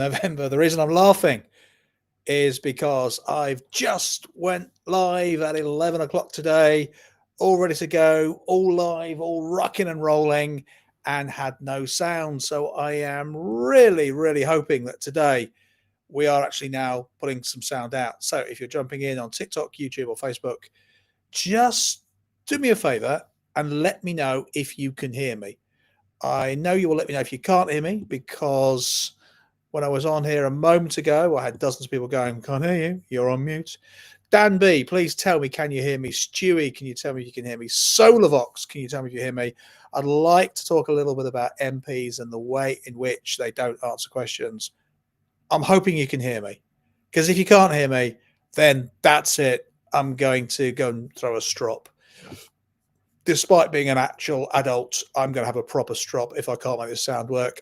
November. The reason I'm laughing is because I've just went live at 11 o'clock today, all ready to go, all live, all rocking and rolling, and had no sound. So I am really, really hoping that today we are actually now putting some sound out. So if you're jumping in on TikTok, YouTube, or Facebook, just do me a favor and let me know if you can hear me. I know you will let me know if you can't hear me because when I was on here a moment ago, I had dozens of people going, "Can't hear you. You're on mute." Dan B, please tell me, can you hear me? Stewie, can you tell me if you can hear me? Solarvox, can you tell me if you hear me? I'd like to talk a little bit about MPs and the way in which they don't answer questions. I'm hoping you can hear me, because if you can't hear me, then that's it. I'm going to go and throw a strop. Despite being an actual adult, I'm going to have a proper strop if I can't make this sound work.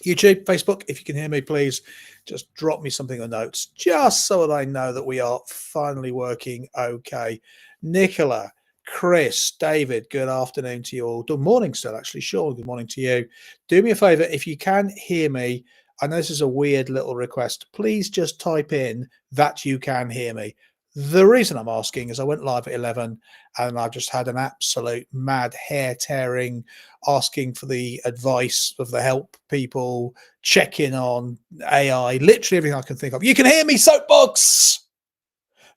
YouTube, Facebook, if you can hear me, please just drop me something on notes, just so that I know that we are finally working okay. Nicola, Chris, David, good afternoon to you all. Good morning still, actually. Sure, good morning to you. Do me a favor, if you can hear me, I know this is a weird little request, please just type in that you can hear me. The reason I'm asking is I went live at 11 and I've just had an absolute mad hair-tearing asking for the advice of the help people, checking on AI, literally everything I can think of. You can hear me, Soapbox!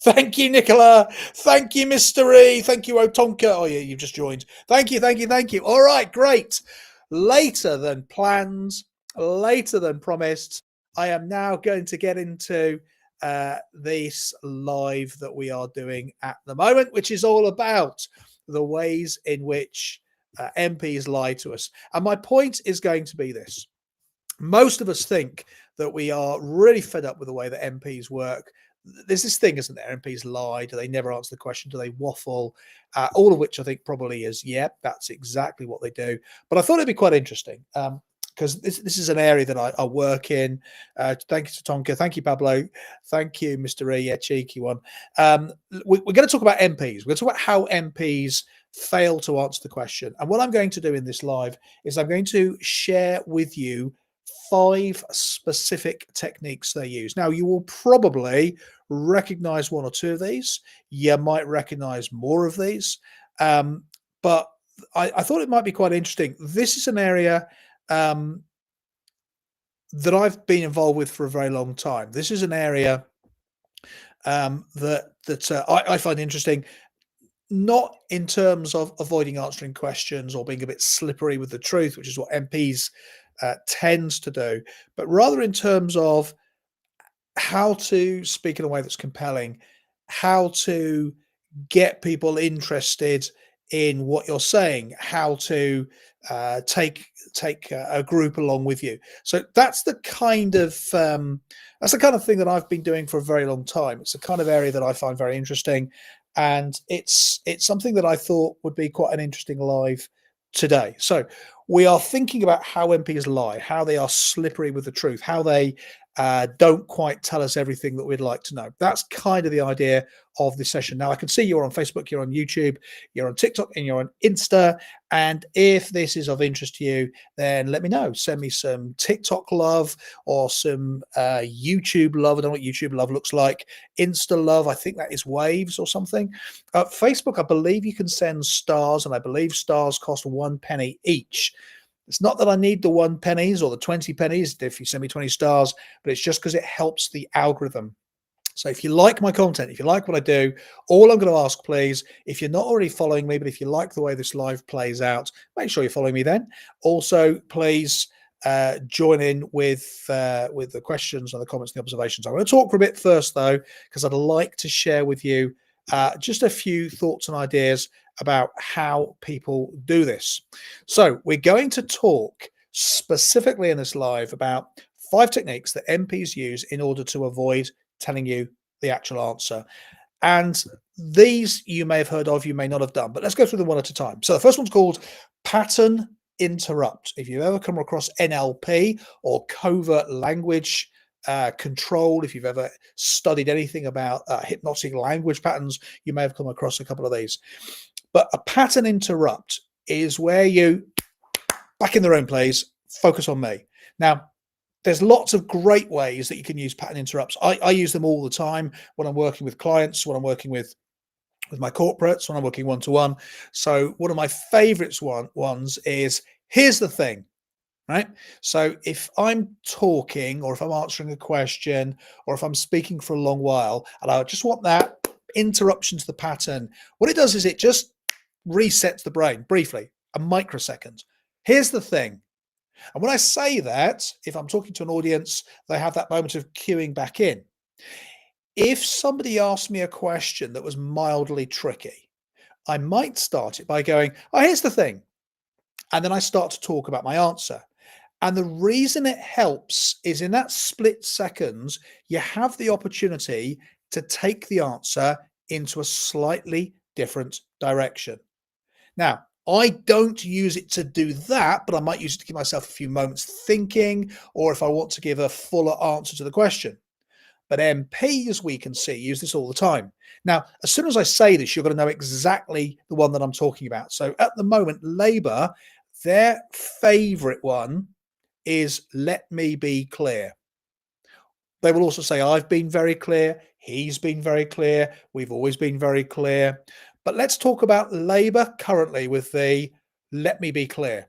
Thank you, Nicola. Thank you, Mr. E. Thank you, Otonka. Oh, yeah, you've just joined. Thank you, thank you, thank you. All right, great. Later than planned, later than promised, I am now going to get into this live that we are doing at the moment, which is all about the ways in which MPs lie to us. And my point is going to be this. Most of us think that we are really fed up with the way that MPs work. There's this thing, isn't there? MPs lie. Do they never answer the question? Do they waffle? All of which I think probably is, yeah, that's exactly what they do. But I thought it'd be quite interesting. Because this is an area that I work in. Thank you to Tonka. Thank you, Pablo. Thank you, Mr. E. Yeah, cheeky one. We're going to talk about MPs. We're going to talk about how MPs fail to answer the question. And what I'm going to do in this live is I'm going to share with you 5 specific techniques they use. Now, you will probably recognize 1 or 2 of these. You might recognize more of these. But I thought it might be quite interesting. This is an area that I've been involved with for a very long time. This is an area that I find interesting, not in terms of avoiding answering questions or being a bit slippery with the truth, which is what MPs tends to do, but rather in terms of how to speak in a way that's compelling, how to get people interested in what you're saying, how to take a group along with you. So that's the kind of thing that I've been doing for a very long time. It's the kind of area that I find very interesting, and it's something that I thought would be quite an interesting live today. So we are thinking about how MPs lie, how they are slippery with the truth, how they don't quite tell us everything that we'd like to know. That's kind of the idea of this session. Now, I can see you're on Facebook, you're on YouTube, you're on TikTok, and you're on Insta. And if this is of interest to you, then let me know. Send me some TikTok love or some YouTube love. I don't know what YouTube love looks like. Insta love, I think that is waves or something. Facebook, I believe you can send stars, and I believe stars cost 1 penny each. It's not that I need the 1 pennies or the 20 pennies if you send me 20 stars, but it's just because it helps the algorithm. So if you like my content, if you like what I do, all I'm going to ask, please, if you're not already following me, but if you like the way this live plays out, make sure you're following me then. Also, please join in with the questions and the comments and the observations. I'm going to talk for a bit first, though, because I'd like to share with you just a few thoughts and ideas about how people do this. So we're going to talk specifically in this live about 5 techniques that MPs use in order to avoid telling you the actual answer. And these you may have heard of, you may not have done, but let's go through them one at a time. So the first one's called pattern interrupt. If you've ever come across NLP or covert language control, if you've ever studied anything about hypnotic language patterns, you may have come across a couple of these. But a pattern interrupt is where you, back in the room, please, focus on me. Now, There's lots of great ways that you can use pattern interrupts. I use them all the time when I'm working with clients, when I'm working with my corporates, when I'm working one-to-one. So one of my favorites ones is, here's the thing, right? So if I'm talking, or if I'm answering a question, or if I'm speaking for a long while, and I just want that interruption to the pattern, what it does is it just resets the brain briefly, a microsecond. Here's the thing. And when I say that, if I'm talking to an audience, they have that moment of queuing back in. If somebody asked me a question that was mildly tricky, I might start it by going, oh, here's the thing. And then I start to talk about my answer. And the reason it helps is, in that split seconds, you have the opportunity to take the answer into a slightly different direction. Now, I don't use it to do that, but I might use it to give myself a few moments thinking, or if I want to give a fuller answer to the question. But MPs, we can see, use this all the time. Now, as soon as I say this, you're going to know exactly the one that I'm talking about. So at the moment, Labour, their favorite one is let me be clear. They will also say, I've been very clear. He's been very clear. We've always been very clear. But let's talk about Labour currently with the let me be clear.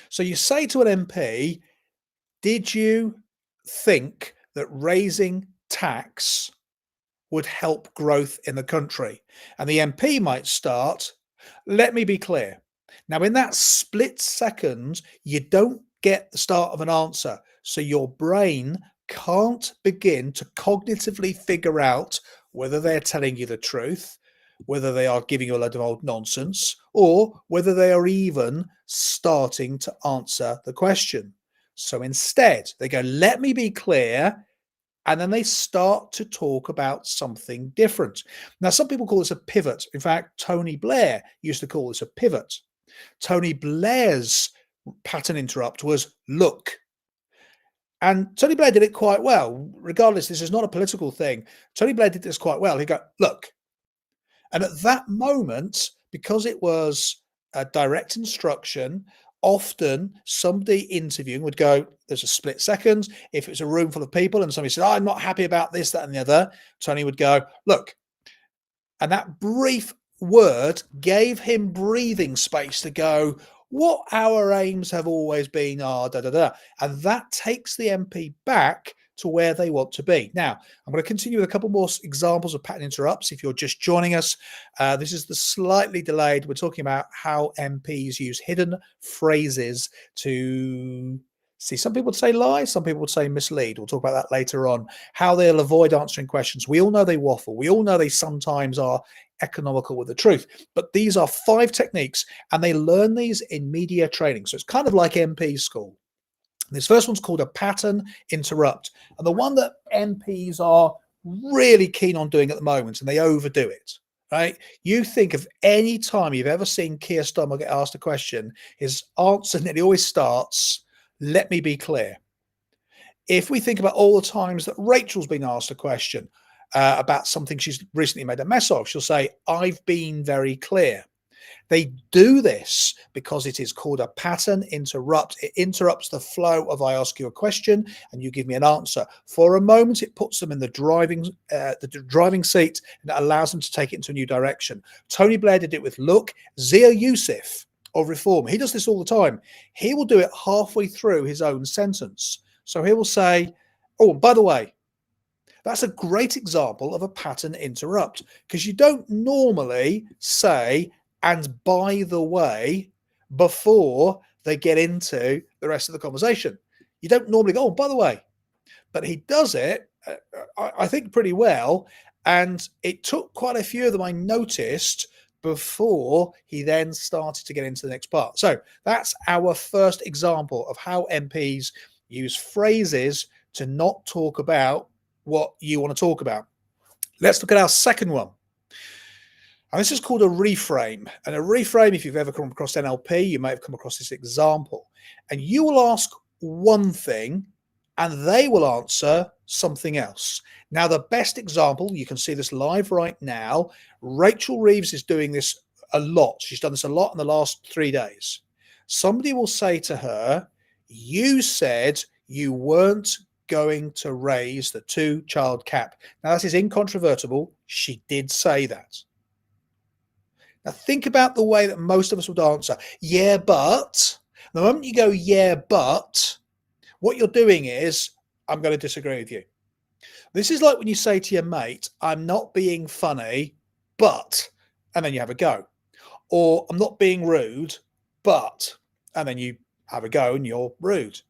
So you say to an MP, did you think that raising tax would help growth in the country? And the MP might start, let me be clear. Now, in that split second, you don't get the start of an answer. So your brain can't begin to cognitively figure out whether they're telling you the truth, whether they are giving you a load of old nonsense, or whether they are even starting to answer the question. So instead, they go, let me be clear. And then they start to talk about something different. Now, some people call this a pivot. In fact, Tony Blair used to call this a pivot. Tony Blair's pattern interrupt was look. And Tony Blair did it quite well. Regardless, this is not a political thing. Tony Blair did this quite well. He'd go, look. And at that moment, because it was a direct instruction, often somebody interviewing would go, there's a split second. If it's a room full of people and somebody said, oh, I'm not happy about this, that, and the other, Tony would go, look. And that brief word gave him breathing space to go, what our aims have always been are da da da. And that takes the MP back to where they want to be. Now, I'm going to continue with a couple more examples of pattern interrupts. If you're just joining us, this is the slightly delayed. We're talking about how MPs use hidden phrases to see. Some people would say lie, some people would say mislead. We'll talk about that later on. How they'll avoid answering questions. We all know they waffle. We all know they sometimes are economical with the truth. But these are 5 techniques, and they learn these in media training. So it's kind of like MP school. This first one's called a pattern interrupt. And the one that MPs are really keen on doing at the moment, and they overdo it, right? You think of any time you've ever seen Keir Starmer get asked a question, his answer nearly always starts, let me be clear. If we think about all the times that Rachel's been asked a question about something she's recently made a mess of, she'll say, I've been very clear. They do this because it is called a pattern interrupt. It interrupts the flow of I ask you a question and you give me an answer. For a moment, it puts them in the driving seat and it allows them to take it into a new direction. Tony Blair did it with look. Zia Youssef of Reform, he does this all the time. He will do it halfway through his own sentence. So he will say, oh, by the way, that's a great example of a pattern interrupt, because you don't normally say, and by the way, before they get into the rest of the conversation. You don't normally go, oh, by the way. But he does it, I think, pretty well. And it took quite a few of them I noticed before he then started to get into the next part. So that's our first example of how MPs use phrases to not talk about what you want to talk about. Let's look at our second one. And this is called a reframe. And a reframe, if you've ever come across NLP, you may have come across this example. And you will ask one thing and they will answer something else. Now, the best example, you can see this live right now. Rachel Reeves is doing this a lot. She's done this a lot in the last 3 days. Somebody will say to her, you said you weren't going to raise the two-child cap. Now, that is incontrovertible. She did say that. Now, think about the way that most of us would answer. Yeah, but. The moment you go, yeah, but, what you're doing is, I'm going to disagree with you. This is like when you say to your mate, I'm not being funny, but, and then you have a go. Or I'm not being rude, but, and then you have a go and you're rude.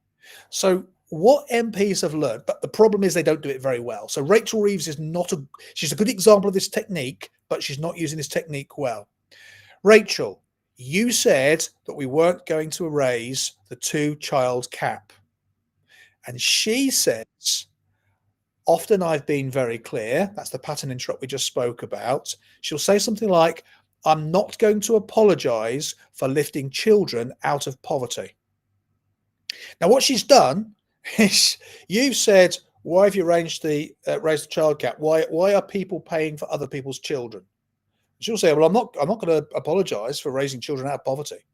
So what MPs have learned, but the problem is they don't do it very well. So Rachel Reeves is not she's a good example of this technique, but she's not using this technique well. Rachel, you said that we weren't going to raise the two-child cap. And she says, often I've been very clear. That's the pattern interrupt we just spoke about. She'll say something like, I'm not going to apologize for lifting children out of poverty. Now, what she's done is you've said, why have you raised the child cap? Why are people paying for other people's children? She'll say, well, I'm not going to apologize for raising children out of poverty.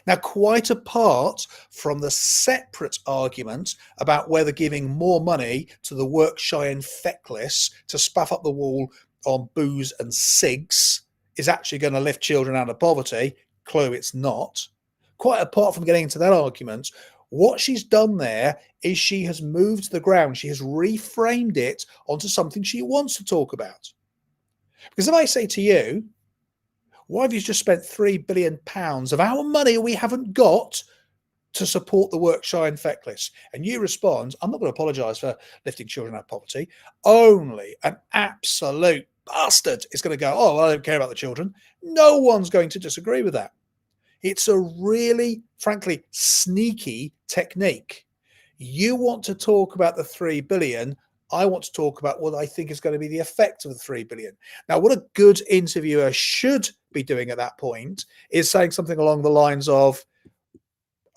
Now, quite apart from the separate argument about whether giving more money to the work-shy and feckless to spaff up the wall on booze and cigs is actually going to lift children out of poverty, clue it's not. Quite apart from getting into that argument, what she's done there is she has moved the ground. She has reframed it onto something she wants to talk about. Because if I say to you, why have you just spent £3 billion of our money we haven't got to support the work-shy and feckless? And you respond, I'm not going to apologise for lifting children out of poverty. Only an absolute bastard is going to go, oh, well, I don't care about the children. No one's going to disagree with that. It's a really, frankly, sneaky technique. You want to talk about the 3 billion. I want to talk about what I think is going to be the effect of the 3 billion. Now, what a good interviewer should be doing at that point is saying something along the lines of,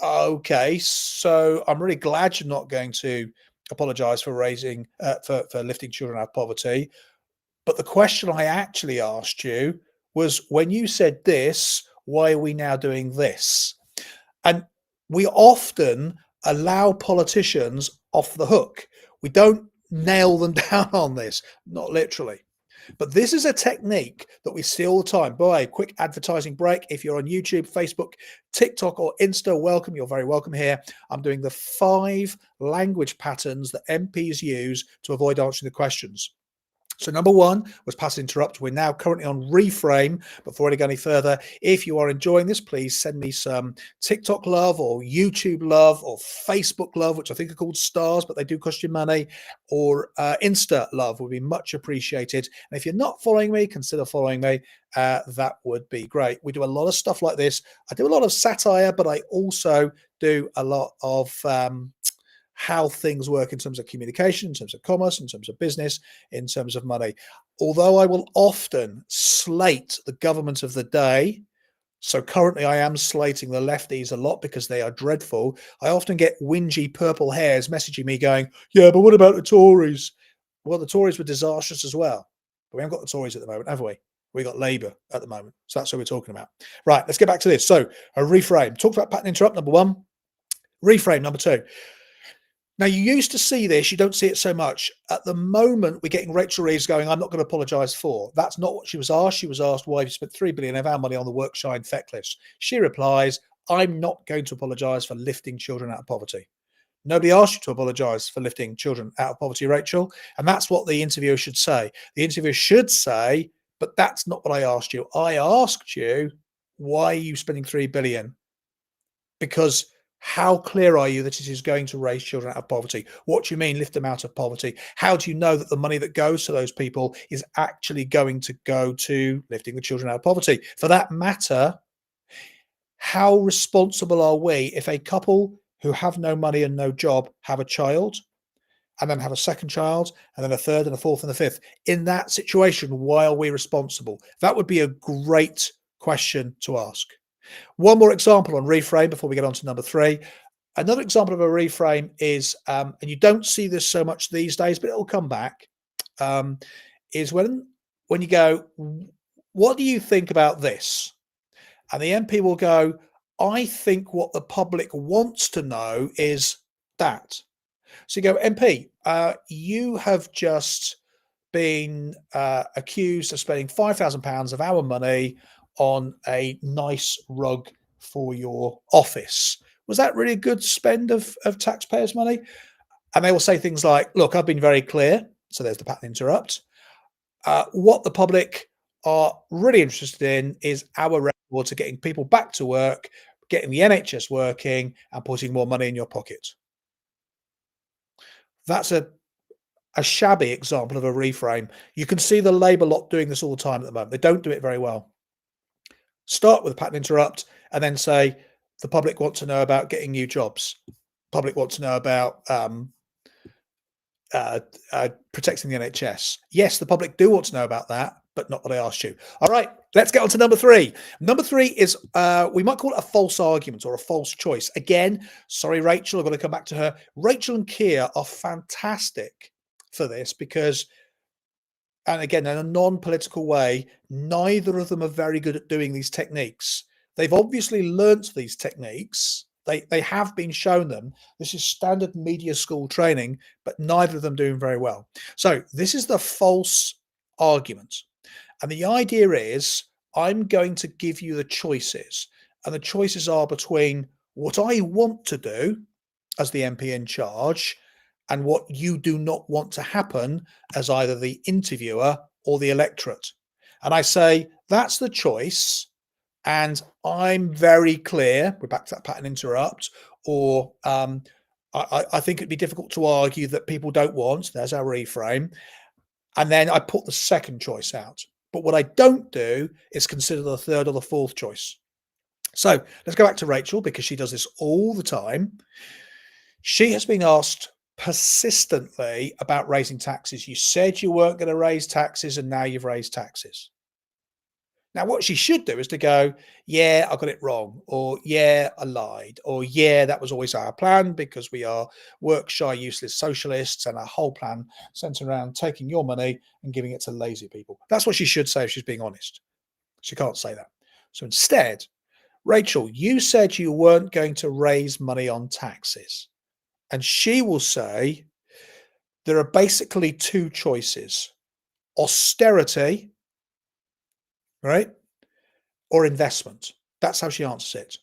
okay, so I'm really glad you're not going to apologize for raising, for lifting children out of poverty. But the question I actually asked you was, when you said this, why are we now doing this? And we often allow politicians off the hook. We don't nail them down on this, not literally. But this is a technique that we see all the time. Boy, quick advertising break. If you're on YouTube, Facebook, TikTok, or Insta, welcome. You're very welcome here. I'm doing the 5 language patterns that MPs use to avoid answering the questions. So number 1 was passive interrupt. We're now currently on reframe. Before I go any further, if you are enjoying this, please send me some TikTok love or YouTube love or Facebook love, which I think are called stars, but they do cost you money, or Insta love would be much appreciated. And if you're not following me, consider following me. That would be great. We do a lot of stuff like this. I do a lot of satire, but I also do a lot of how things work in terms of communication, in terms of commerce, in terms of business, in terms of money. Although I will often slate the government of the day, so currently I am slating the lefties a lot because they are dreadful. I often get whingy purple hairs messaging me going, yeah, but what about the Tories? Well, the Tories were disastrous as well. But we haven't got the Tories at the moment, have we? We got Labour at the moment. So that's what we're talking about. Right, let's get back to this. So a reframe. Talked about pattern interrupt, number 1. Reframe, number 2. Now, you used to see this. You don't see it so much. At the moment, we're getting Rachel Reeves going, I'm not going to apologise for. That's not what she was asked. She was asked, why have you spent £3 billion of our money on the work-shy and feckless? She replies, I'm not going to apologise for lifting children out of poverty. Nobody asked you to apologise for lifting children out of poverty, Rachel. And that's what the interviewer should say. The interviewer should say, but that's not what I asked you. I asked you, why are you spending £3 billion? Because how clear are you that it is going to raise children out of poverty? What do you mean lift them out of poverty? How do you know that the money that goes to those people is actually going to go to lifting the children out of poverty? For that matter, how responsible are we if a couple who have no money and no job have a child, and then have a second child, and then a third and a fourth and a fifth? In that situation, why are we responsible? That would be a great question to ask. One more example on reframe before we get on to number 3. Another example of a reframe is, and you don't see this so much these days, but it'll come back, is when you go, what do you think about this? And the MP will go, I think what the public wants to know is that. So you go, MP, you have just been accused of spending £5,000 of our money on a nice rug for your office. Was that really a good spend of taxpayers' money? And they will say things like, look, I've been very clear. So there's the patent interrupt. What the public are really interested in is our records of getting people back to work, getting the NHS working, and putting more money in your pocket. That's a shabby example of a reframe. You can see the Labour lot doing this all the time at the moment. They don't do it very well. Start with a patent interrupt and then say the public want to know about getting new jobs. Public want to know about protecting the NHS. Yes, the public do want to know about that, but not what I asked you. All right, let's get on to number three. Number three is we might call it a false argument or a false choice. Again, sorry, Rachel, I've got to come back to her. Rachel and Kia are fantastic for this because, and again, in a non-political way, neither of them are very good at doing these techniques. They've obviously learnt these techniques. They have been shown them. This is standard media school training, but neither of them doing very well. So this is the false argument. And the idea is I'm going to give you the choices. And the choices are between what I want to do as the MP in charge and what you do not want to happen as either the interviewer or the electorate. And I say, that's the choice. And I'm very clear, we're back to that pattern interrupt, or I think it'd be difficult to argue that people don't want, there's our reframe. And then I put the second choice out. But what I don't do is consider the third or the fourth choice. So let's go back to Rachel because she does this all the time. She has been asked persistently about raising taxes. You said you weren't going to raise taxes and now you've raised taxes. Now, what she should do is to go, yeah, I got it wrong, or yeah, I lied, or yeah, that was always our plan because we are work shy, useless socialists, and our whole plan centered around taking your money and giving it to lazy people. That's what she should say if she's being honest. She can't say that. So instead, Rachel, you said you weren't going to raise money on taxes. And she will say there are basically two choices: austerity, right? Or investment. That's how she answers it.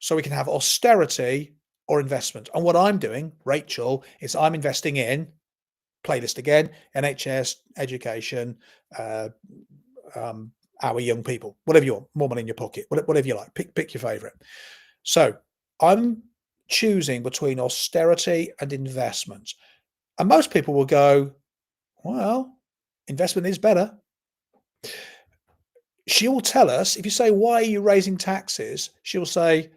So we can have austerity or investment. And what I'm doing, Rachel, is I'm investing in playlist again, NHS, education, our young people, whatever you want, more money in your pocket, whatever you like, pick your favorite. So I'm choosing between austerity and investment. And most people will go, well, investment is better. She will tell us, if you say, why are you raising taxes? She'll say,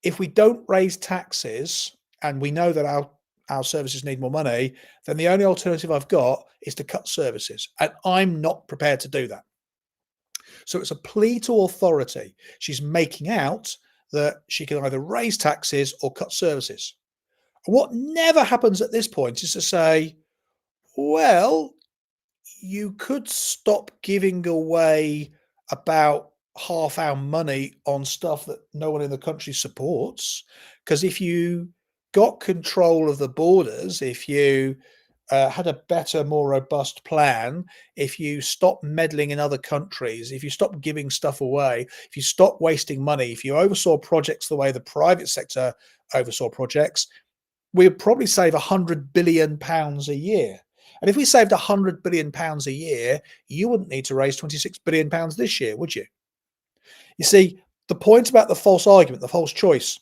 if we don't raise taxes and we know that our services need more money, then the only alternative I've got is to cut services. And I'm not prepared to do that. So it's a plea to authority. She's making out that she can either raise taxes or cut services. What never happens at this point is to say, well, you could stop giving away about half our money on stuff that no one in the country supports. Because if you got control of the borders, if you had a better, more robust plan, if you stop meddling in other countries, if you stop giving stuff away, if you stop wasting money, if you oversaw projects the way the private sector oversaw projects, we'd probably save £100 billion a year. And if we saved £100 billion a year, you wouldn't need to raise £26 billion this year, would you? You see, the point about the false argument, the false choice,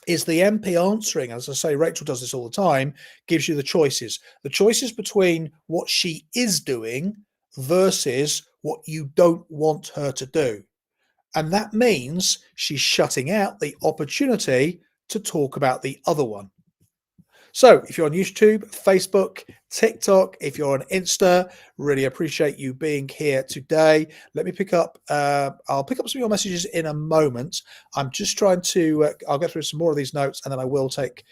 is the MP answering, as I say, Rachel does this all the time, gives you the choices. The choices between what she is doing versus what you don't want her to do. And that means she's shutting out the opportunity to talk about the other one. So if you're on YouTube, Facebook, TikTok, if you're on Insta, really appreciate you being here today. Let me pick up, I'll pick up some of your messages in a moment. I'm just trying to, I'll go through some more of these notes and then I will take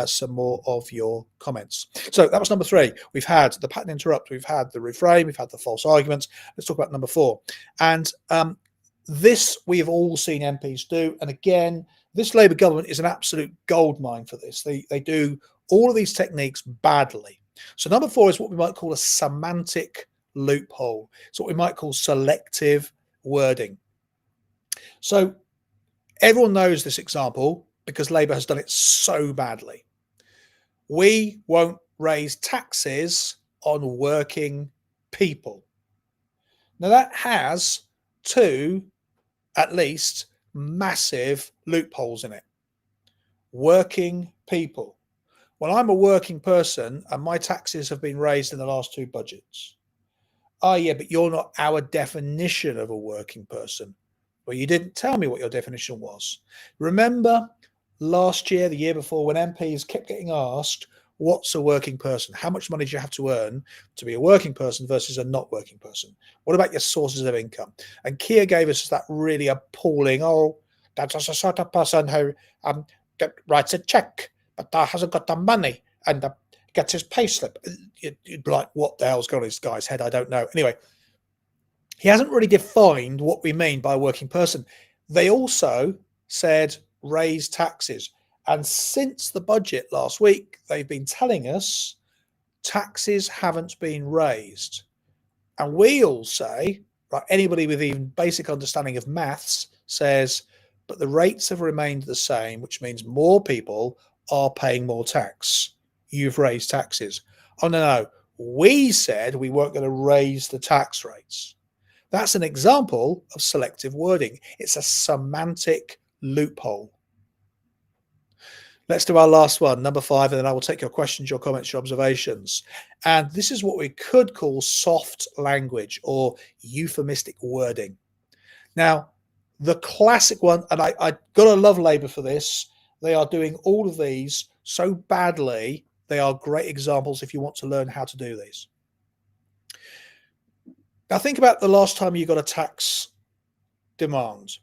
some more of your comments. So that was number three. We've had the pattern interrupt, we've had the reframe, we've had the false arguments. Let's talk about number four. And this we have all seen MPs do. And again, this Labour government is an absolute goldmine for this. They do all of these techniques badly. So number 4 is what we might call a semantic loophole. It's what we might call selective wording. So everyone knows this example because Labour has done it so badly. We won't raise taxes on working people. Now that has 2, at least, massive loopholes in it. Working people. Well, I'm a working person and my taxes have been raised in the last 2 budgets. Oh, yeah, but you're not our definition of a working person. Well, you didn't tell me what your definition was. Remember last year, the year before, when MPs kept getting asked, what's a working person? How much money do you have to earn to be a working person versus a not working person? What about your sources of income? And Keir gave us that really appalling, oh, that's a sort of person who writes a check, but hasn't got the money and gets his payslip. You'd be like, what the hell's going on in this guy's head? I don't know. Anyway, he hasn't really defined what we mean by a working person. They also said raise taxes. And since the budget last week, they've been telling us taxes haven't been raised. And we all say, right, anybody with even basic understanding of maths says, but the rates have remained the same, which means more people are paying more tax. You've raised taxes. Oh, no. We said we weren't going to raise the tax rates. That's an example of selective wording. It's a semantic loophole. Let's do our last one, number 5, and then I will take your questions, your comments, your observations. And this is what we could call soft language or euphemistic wording. Now, the classic one, and I got to love Labour for this, they are doing all of these so badly, they are great examples if you want to learn how to do these. Now, think about the last time you got a tax demand.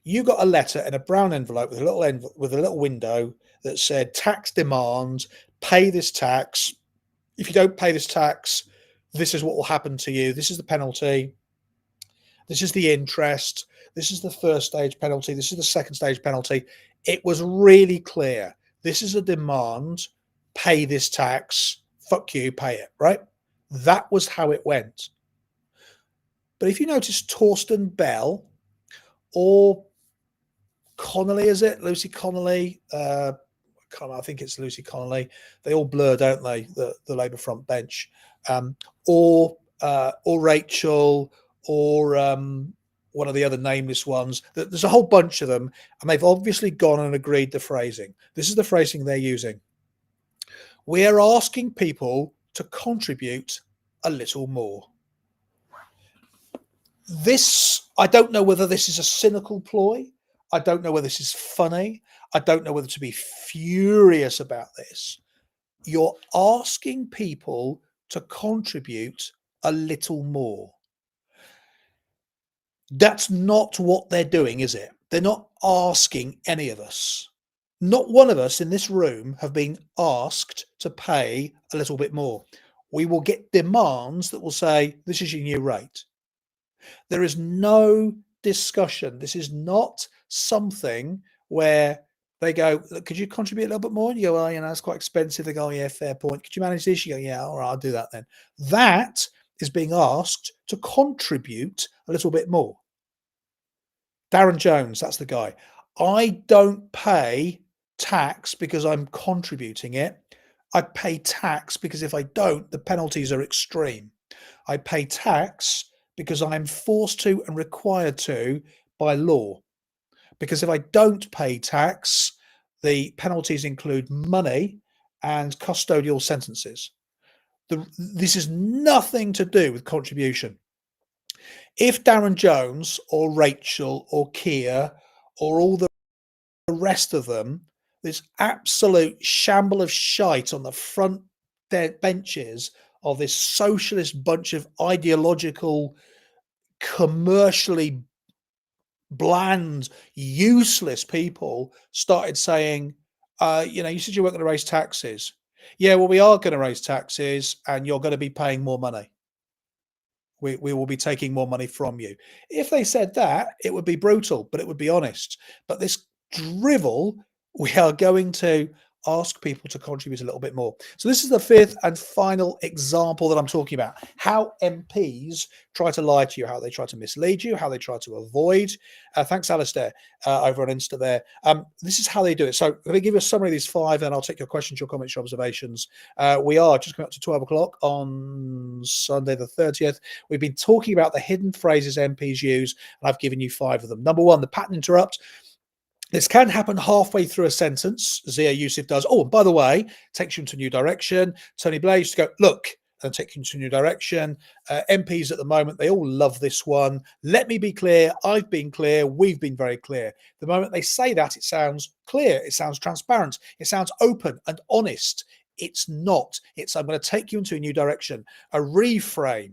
You got a letter in a brown envelope with a little window that said tax demand, pay this tax. If you don't pay this tax, this is what will happen to you. This is the penalty. This is the interest. This is the first stage penalty. This is the second stage penalty. It was really clear. This is a demand. Pay this tax. Fuck you, pay it, right? That was how it went. But if you notice Torsten Bell or Connolly, is it? Lucy Connolly? I think it's Lucy Connolly. They all blur, don't they? The Labour front bench. Or Rachel, or one of the other nameless ones. There's a whole bunch of them, and they've obviously gone and agreed the phrasing. This is the phrasing they're using. We are asking people to contribute a little more. This, I don't know whether this is a cynical ploy. I don't know whether this is funny. I don't know whether to be furious about this. You're asking people to contribute a little more. That's not what they're doing, is it? They're not asking any of us. Not one of us in this room have been asked to pay a little bit more. We will get demands that will say, this is your new rate. There is no discussion. This is not something where they go, could you contribute a little bit more? And you go, well, it's quite expensive. They go, oh, yeah, fair point. Could you manage this? You go, yeah, all right, I'll do that then. That is being asked to contribute a little bit more. Darren Jones, that's the guy. I don't pay tax because I'm contributing it. I pay tax because if I don't, the penalties are extreme. I pay tax because I'm forced to and required to by law. Because if I don't pay tax, the penalties include money and custodial sentences. This is nothing to do with contribution. If Darren Jones or Rachel or Keir or all the rest of them, this absolute shamble of shite on the front benches of this socialist bunch of ideological, commercially bland, useless people started saying, you said you weren't going to raise taxes. Yeah, well, we are going to raise taxes and you're going to be paying more money. We will be taking more money from you. If they said that, it would be brutal, but it would be honest. But this drivel, we are going to ask people to contribute a little bit more. So this is the fifth and final example that I'm talking about. How MPs try to lie to you, how they try to mislead you, how they try to avoid. Thanks, Alistair, over on Insta there. This is how they do it. So let me give you a summary of these five, and I'll take your questions, your comments, your observations. We are just coming up to 12 o'clock on Sunday the 30th. We've been talking about the hidden phrases MPs use, and I've given you five of them. Number one, the pattern interrupt. This can happen halfway through a sentence. Zia Yusuf does. Oh, and by the way, takes you into a new direction. Tony Blair used to go, look, and take you into a new direction. MPs at the moment, they all love this one. Let me be clear. I've been clear. We've been very clear. The moment they say that, it sounds clear. It sounds transparent. It sounds open and honest. It's not. It's, I'm going to take you into a new direction. A reframe.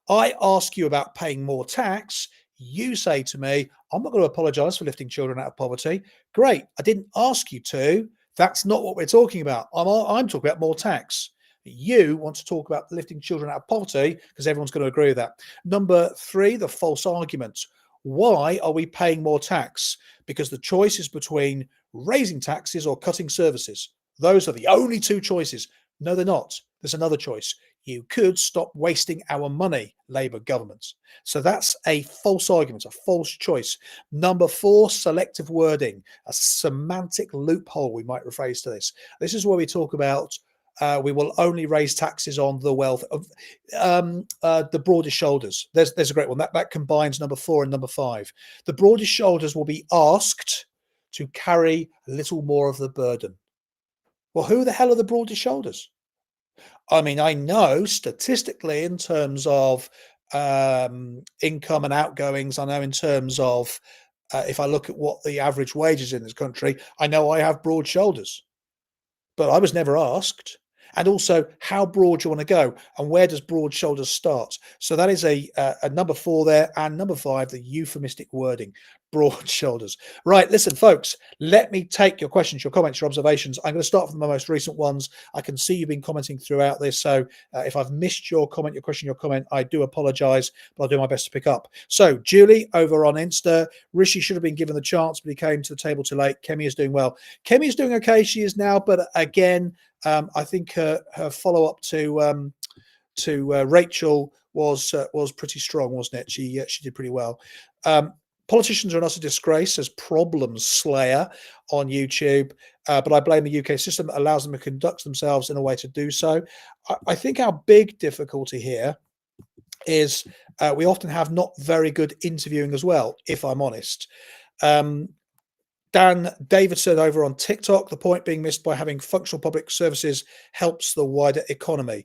I ask you about paying more tax. You say to me, I'm not going to apologize for lifting children out of poverty. Great. I didn't ask you to. That's not what we're talking about. I'm talking about more tax. You want to talk about lifting children out of poverty because everyone's going to agree with that. Number three, the false argument. Why are we paying more tax? Because the choice is between raising taxes or cutting services. Those are the only two choices. No, they're not. There's another choice. You could stop wasting our money, Labour government. So that's a false argument, a false choice. Number four, selective wording, a semantic loophole, we might rephrase to this. This is where we talk about we will only raise taxes on the wealth of the broadest shoulders. There's a great one. That combines number four and number five. The broadest shoulders will be asked to carry a little more of the burden. Well, who the hell are the broadest shoulders? I mean, I know statistically in terms of income and outgoings, I know in terms of if I look at what the average wage is in this country, I know I have broad shoulders, but I was never asked. And also, how broad do you want to go, and where does broad shoulders start? So that is a number four there, and number five, the euphemistic wording, broad shoulders. Right, listen, folks, let me take your questions, your comments, your observations. I'm going to start from the most recent ones. I can see you've been commenting throughout this, so if I've missed your comment, your question, your comment, I do apologise, but I'll do my best to pick up. So, Julie over on Insta, Rishi should have been given the chance, but he came to the table too late. Kemi is doing well. Kemi is doing okay. She is now, but again, I think her follow-up to Rachel was pretty strong, wasn't it? She did pretty well. Politicians are not a disgrace, says Problem Slayer on YouTube, but I blame the UK system that allows them to conduct themselves in a way to do so. I think our big difficulty here is we often have not very good interviewing as well, if I'm honest. Dan Davidson over on TikTok, the point being missed by having functional public services helps the wider economy.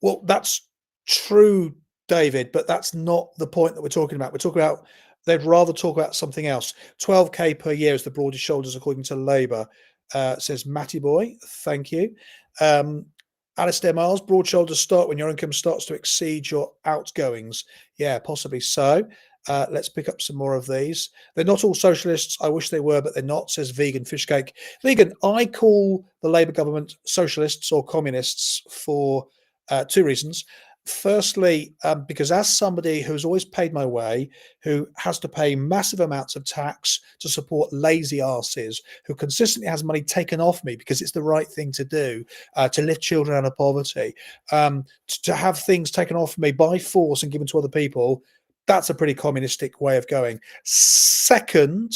Well, that's true, David, but that's not the point that we're talking about. We're talking about they'd rather talk about something else. 12k per year is the broadest shoulders according to Labour, says Matty Boy. Thank you. Alistair Miles, broad shoulders start when your income starts to exceed your outgoings. Yeah, possibly so. Let's pick up some more of these. They're not all socialists. I wish they were, but they're not, says Vegan Fishcake. Vegan, I call the Labour government socialists or communists for two reasons. Firstly, because as somebody who's always paid my way, who has to pay massive amounts of tax to support lazy arses, who consistently has money taken off me because it's the right thing to do, to lift children out of poverty, to have things taken off me by force and given to other people, that's a pretty communistic way of going. Second,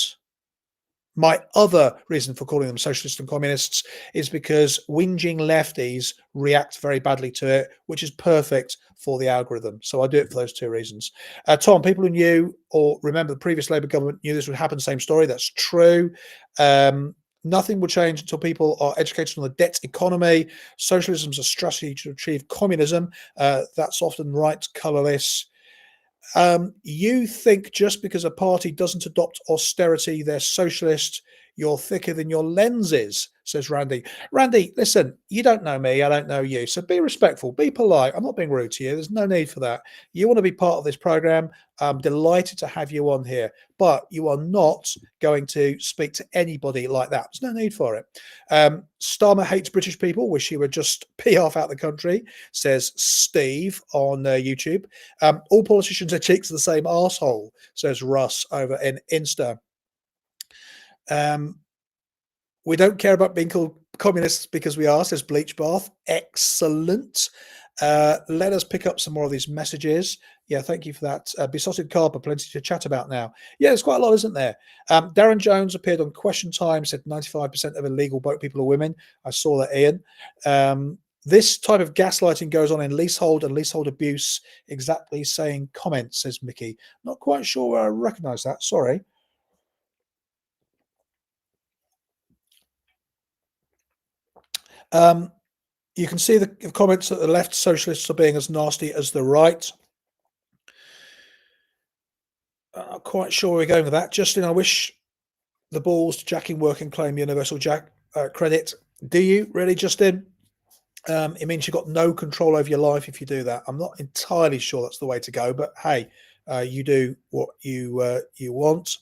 my other reason for calling them socialists and communists is because whinging lefties react very badly to it, which is perfect for the algorithm. So I do it for those two reasons. Tom, people who knew or remember the previous Labour government knew this would happen, same story. That's true. Nothing will change until people are educated on the debt economy. Socialism is a strategy to achieve communism. That's often right, colourless. You think just because a party doesn't adopt austerity, they're socialist, you're thicker than your lenses, says Randy. Randy, listen, you don't know me, I don't know you, so be respectful, be polite. I'm not being rude to you. There's no need for that. You want to be part of this program. I'm delighted to have you on here, but you are not going to speak to anybody like that. There's no need for it. Starmer hates British people, wish he would just pee off out the country, says Steve on YouTube. All politicians are cheeks of the same arsehole, says Russ over in Insta. We don't care about being called communists because we are, says Bleach Bath. Excellent. Let us pick up some more of these messages. Yeah, thank you for that. Besotted Carper, plenty to chat about now. Yeah, there's quite a lot, isn't there? Darren Jones appeared on Question Time, said 95% of illegal boat people are women. I saw that, Ian. This type of gaslighting goes on in leasehold and leasehold abuse. Exactly saying comments, says Mickey. Not quite sure where I recognise that. Sorry. You can see the comments that the left socialists are being as nasty as the right. Not quite sure where we're going with that. Justin, I wish the balls to jack in work and claim universal jack credit. Do you really, Justin? It means you've got no control over your life if you do that. I'm not entirely sure that's the way to go, but hey, you do what you want.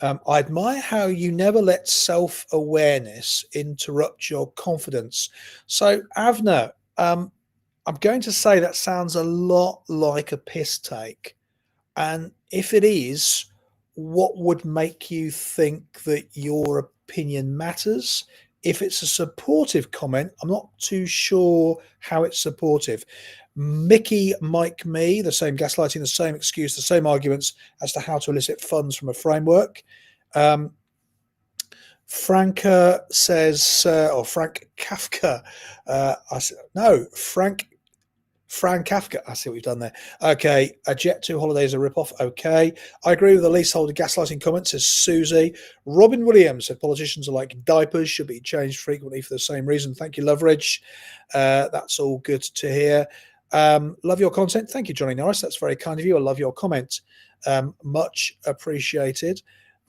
I admire how you never let self-awareness interrupt your confidence. So, Avner, I'm going to say that sounds a lot like a piss take. And if it is, what would make you think that your opinion matters? If it's a supportive comment, I'm not too sure how it's supportive. Mickey, Mike, me, the same gaslighting, the same excuse, the same arguments as to how to elicit funds from a framework. Um, Franca says, or Frank Kafka, no, Frank Kafka. I see what you've done there. Okay. A Jet 2 holiday is a rip-off. Okay. I agree with the leaseholder gaslighting comments, says Susie. Robin Williams said politicians are like diapers, should be changed frequently for the same reason. Thank you, Loveridge. That's all good to hear. Love your content. Thank you, Johnny Norris. That's very kind of you. I love your comment. Much appreciated.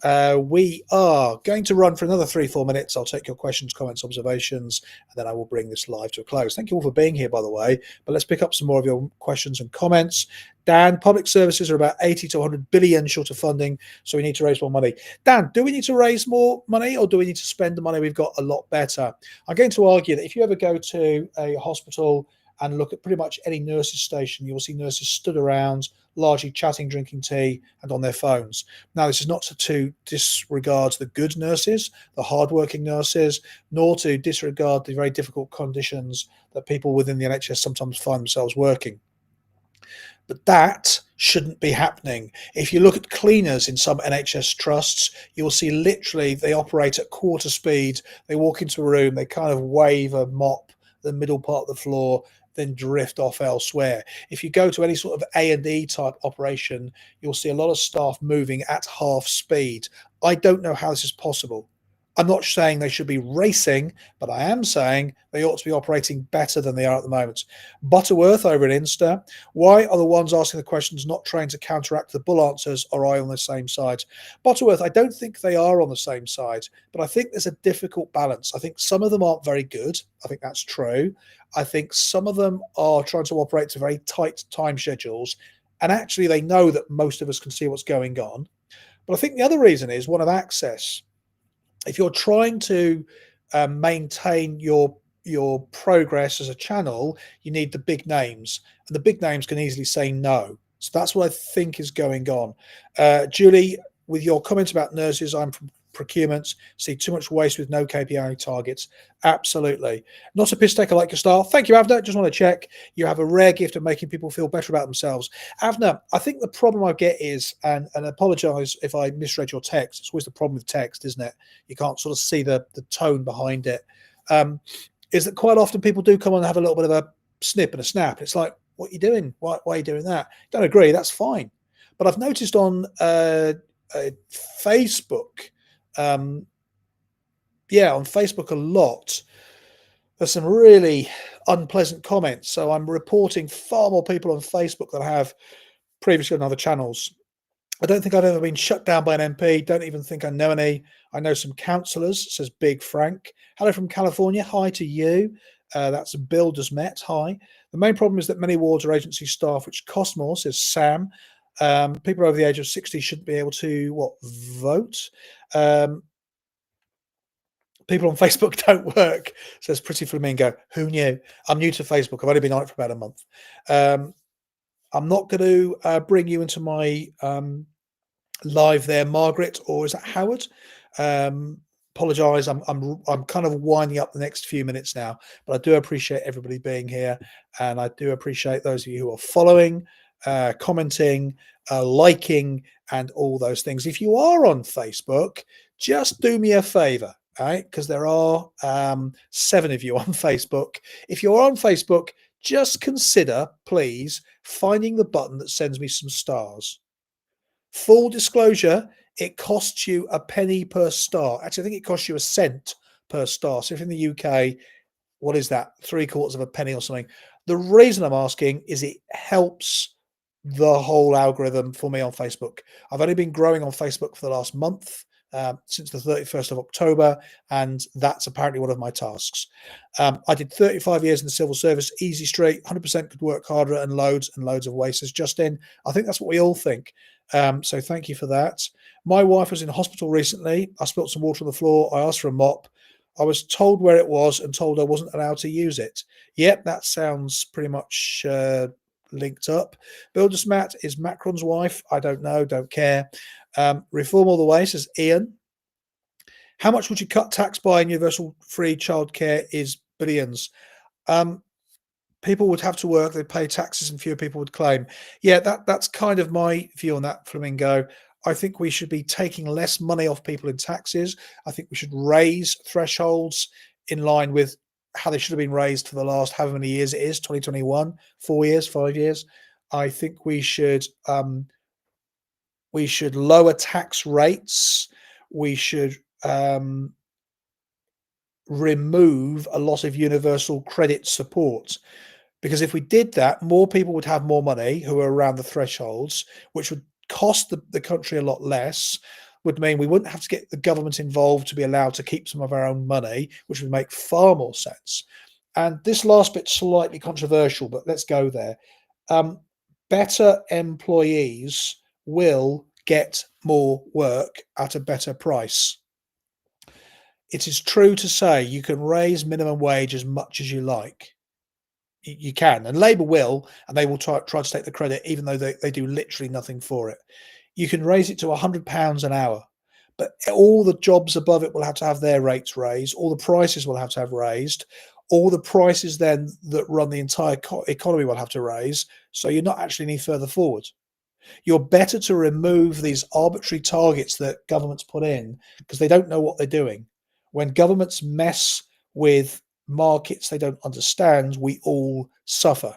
We are going to run for another 3-4 minutes. I'll take your questions, comments, observations, and then I will bring this live to a close. Thank you all for being here, by the way. But let's pick up some more of your questions and comments. Dan, public services are about 80 to 100 billion short of funding, so we need to raise more money. Dan, do we need to raise more money, or do we need to spend the money we've got a lot better? I'm going to argue that if you ever go to a hospital and look at pretty much any nurse's station, you'll see nurses stood around, largely chatting, drinking tea, and on their phones. Now, this is not to disregard the good nurses, the hardworking nurses, nor to disregard the very difficult conditions that people within the NHS sometimes find themselves working. But that shouldn't be happening. If you look at cleaners in some NHS trusts, you'll see literally they operate at quarter speed. They walk into a room, they kind of wave a mop the middle part of the floor, then drift off elsewhere. If you go to any sort of A&E type operation, you'll see a lot of staff moving at half speed. I don't know how this is possible. I'm not saying they should be racing, but I am saying they ought to be operating better than they are at the moment. Butterworth over at Insta, why are the ones asking the questions not trying to counteract the bull answers? Are I on the same side? Butterworth, I don't think they are on the same side, but I think there's a difficult balance. I think some of them aren't very good. I think that's true. I think some of them are trying to operate to very tight time schedules, and actually they know that most of us can see what's going on. But I think the other reason is one of access. If you're trying to maintain your progress as a channel, you need the big names, and the big names can easily say no. So that's what I think is going on. Julie, with your comments about nurses, I'm from procurement, see too much waste with no KPI targets. Absolutely. Not a piss taker like your style. Thank you, Avner. Just want to check. You have a rare gift of making people feel better about themselves. Avner, I think the problem I get is, and apologize if I misread your text, it's always the problem with text, isn't it? You can't sort of see the tone behind it. Is that quite often people do come on and have a little bit of a snip and a snap. It's like, what are you doing? Why are you doing that? Don't agree. That's fine. But I've noticed on Facebook, on Facebook a lot, there's some really unpleasant comments. So I'm reporting far more people on Facebook than I have previously on other channels. I don't think I've ever been shut down by an MP. Don't even think I know any. I know some councillors, says Big Frank. Hello from California. Hi to you. That's Bill Does Met. Hi. The main problem is that many wards are agency staff, which cost more, says Sam. People over the age of 60 shouldn't be able to, vote? People on Facebook don't work, says Pretty Flamingo. Who knew? I'm new to Facebook. I've only been on it for about a month. I'm not going to bring you into my live there, Margaret, or is that Howard? Apologize. I'm kind of winding up the next few minutes now, but I do appreciate everybody being here, and I do appreciate those of you who are following, commenting, liking, and all those things. If you are on Facebook, just do me a favor, all right? Because there are 7 of you on Facebook. If you're on Facebook, just consider, please, finding the button that sends me some stars. Full disclosure, it costs you a penny per star. Actually, I think it costs you a cent per star. So if in the UK, what is that? Three quarters of a penny or something. The reason I'm asking is it helps the whole algorithm for me on Facebook. I've only been growing on Facebook for the last month, since the 31st of October, and that's apparently one of my tasks. I did 35 years in the civil service, easy street, 100% could work harder, and loads of ways, says Justin. I think that's what we all think. So thank you for that. My wife was in hospital recently. I spilt some water on the floor. I asked for a mop. I was told where it was and told I wasn't allowed to use it. Yep, that sounds pretty much linked up. Builder's Matt is Macron's wife. I don't know, don't care. Reform all the way, says Ian. How much would you cut tax by? And universal free childcare is billions. Um, People would have to work, they'd pay taxes, and fewer people would claim. Yeah, that's kind of my view on that, Flamingo. I think we should be taking less money off people in taxes. I think we should raise thresholds in line with how they should have been raised for the last however many years it is, 2021, 4 years, 5 years. I think we should lower tax rates. We should remove a lot of universal credit support. Because if we did that, more people would have more money who are around the thresholds, which would cost the country a lot less, would mean we wouldn't have to get the government involved to be allowed to keep some of our own money, which would make far more sense. And this last bit's slightly controversial, but let's go there. Um, Better employees will get more work at a better price. It is true to say you can raise minimum wage as much as you like. You can, and Labour will, and they will try to take the credit, even though they do literally nothing for it. You can raise it to £100 an hour, but all the jobs above it will have to have their rates raised. All the prices will have to have raised. All the prices then that run the entire economy will have to raise. So you're not actually any further forward. You're better to remove these arbitrary targets that governments put in because they don't know what they're doing. When governments mess with markets they don't understand, we all suffer.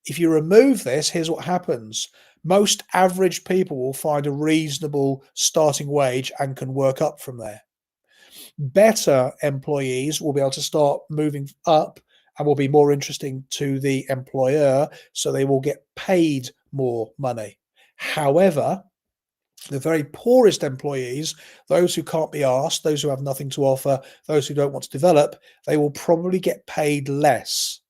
If you remove this, here's what happens. Most average people will find a reasonable starting wage and can work up from there. Better employees will be able to start moving up and will be more interesting to the employer, so they will get paid more money. However, the very poorest employees, those who can't be asked, those who have nothing to offer, those who don't want to develop, they will probably get paid less.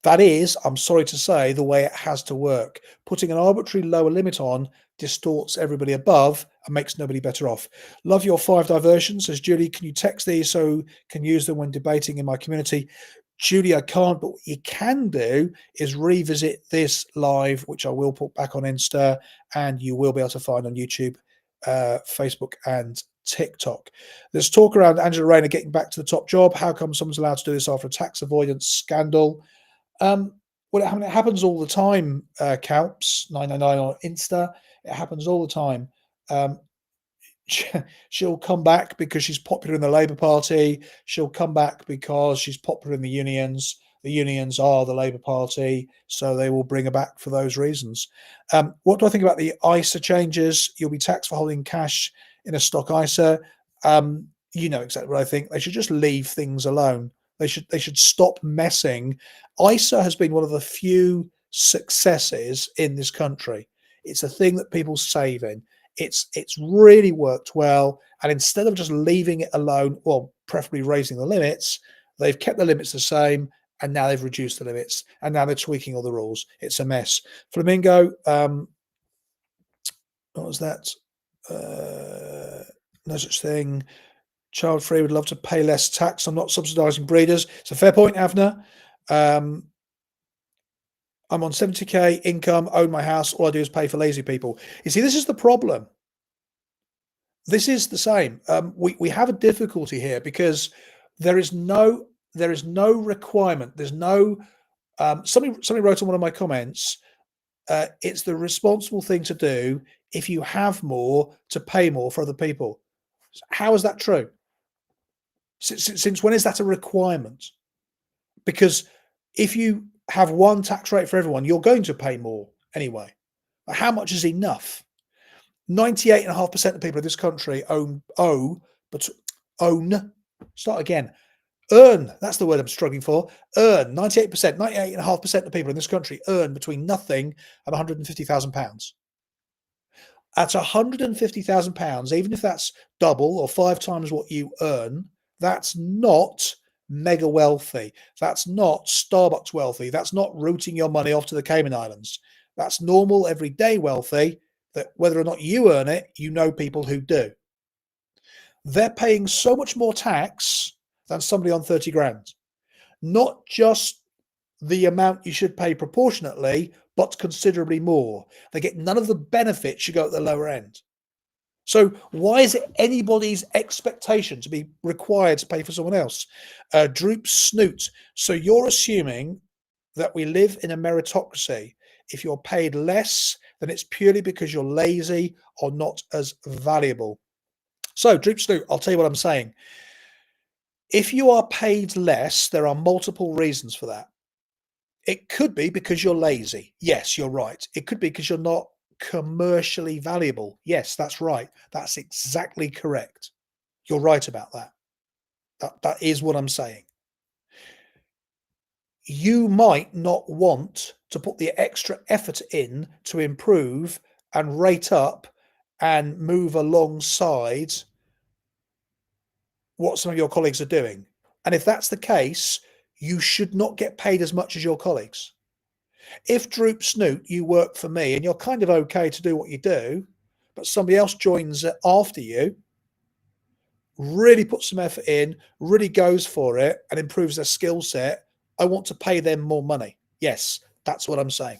That is, I'm sorry to say, the way it has to work. Putting an arbitrary lower limit on distorts everybody above and makes nobody better off. Love your 5 diversions, says Julie. Can you text these so can use them when debating in my community? Julie, I can't, but what you can do is revisit this live, which I will put back on Insta, and you will be able to find on YouTube, Facebook, and TikTok. There's talk around Angela Rayner getting back to the top job. How come someone's allowed to do this after a tax avoidance scandal? Well, it happens all the time, Calps 999 on Insta. It happens all the time. Um, she'll come back because she's popular in the Labour Party. She'll come back because she's popular in the unions. The unions are the Labour Party, so they will bring her back for those reasons. What do I think about the ISA changes? You'll be taxed for holding cash in a stock ISA. You know exactly what I think. They should just leave things alone. They should stop messing. ISA has been one of the few successes in this country. It's a thing that people save in. It's really worked well, and instead of just leaving it alone, or preferably raising the limits, they've kept the limits the same, and now they've reduced the limits, and now they're tweaking all the rules. It's a mess. Flamingo, what was that? No such thing. Child free would love to pay less tax. I'm not subsidising breeders. It's a fair point, Avner. Um, I'm on 70k income, own my house. All I do is pay for lazy people. You see, this is the problem. This is the same. We have a difficulty here because there is no requirement. There's no somebody wrote in one of my comments. It's the responsible thing to do if you have more to pay more for other people. How is that true? Since when is that a requirement? Because if you have one tax rate for everyone, you're going to pay more anyway. How much is enough? 98.5% of people in this country start again. Earn, that's the word I'm struggling for. Earn 98%, 98.5% of people in this country earn between nothing and £150,000. At £150,000, even if that's double or 5 times what you earn, that's not mega wealthy. That's not Starbucks wealthy. That's not routing your money off to the Cayman Islands. That's normal, everyday wealthy that whether or not you earn it, you know people who do. They're paying so much more tax than somebody on 30 grand. Not just the amount you should pay proportionately, but considerably more. They get none of the benefits you go at the lower end. So why is it anybody's expectation to be required to pay for someone else? Droop snoot. So you're assuming that we live in a meritocracy. If you're paid less, then it's purely because you're lazy or not as valuable. So Droop snoot, I'll tell you what I'm saying. If you are paid less, there are multiple reasons for that. It could be because you're lazy. Yes, you're right. It could be because you're not commercially valuable. Yes, that's right. That's exactly correct. You're right about that. That is what I'm saying. You might not want to put the extra effort in to improve and rate up and move alongside what some of your colleagues are doing. And if that's the case, you should not get paid as much as your colleagues. If Droop Snoot, you work for me and you're kind of okay to do what you do, but somebody else joins after you, really puts some effort in, really goes for it and improves their skill set, I want to pay them more money. Yes, that's what I'm saying.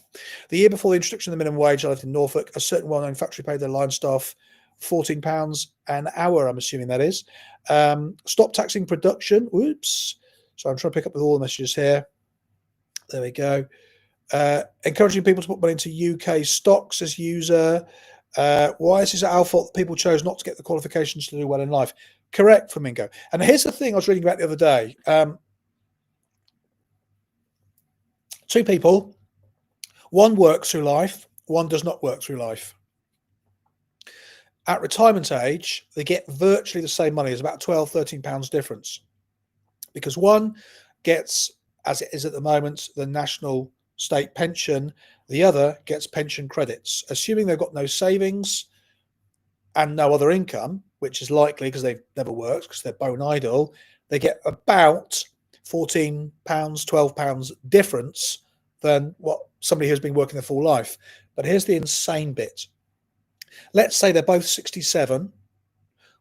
The year before the introduction of the minimum wage, I lived in Norfolk. A certain well-known factory paid their line staff £14 an hour, I'm assuming that is. Stop taxing production. Whoops. So I'm trying to pick up with all the messages here. There we go. Encouraging people to put money into UK stocks as user. Why is it our fault that people chose not to get the qualifications to do well in life? Correct, Flamingo. And here's the thing I was reading about the other day. Two people, one works through life, one does not work through life. At retirement age, they get virtually the same money. It's about £12, £13 difference. Because one gets, as it is at the moment, the national state pension, the other gets pension credits. Assuming they've got no savings and no other income, which is likely because they've never worked, because they're bone idle, they get about £14, £12 difference than what somebody who's been working their full life. But here's the insane bit. Let's say they're both 67.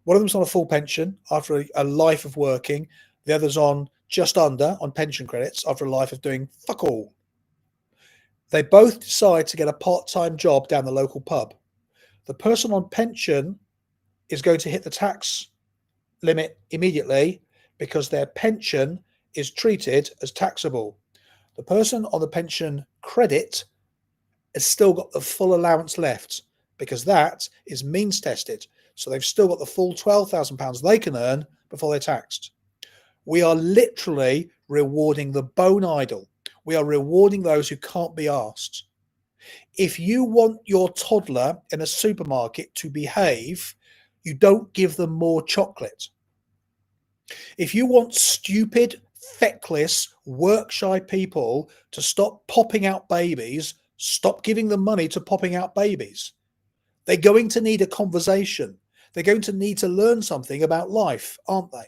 One of them's on a full pension after a life of working. The other's on just under on pension credits after a life of doing fuck all. They both decide to get a part-time job down the local pub. The person on pension is going to hit the tax limit immediately because their pension is treated as taxable. The person on the pension credit has still got the full allowance left because that is means tested. So they've still got the full £12,000 they can earn before they're taxed. We are literally rewarding the bone idle. We are rewarding those who can't be asked. If you want your toddler in a supermarket to behave, you don't give them more chocolate. If you want stupid, feckless, work-shy people to stop popping out babies, stop giving them money to popping out babies. They're going to need a conversation. They're going to need to learn something about life, aren't they?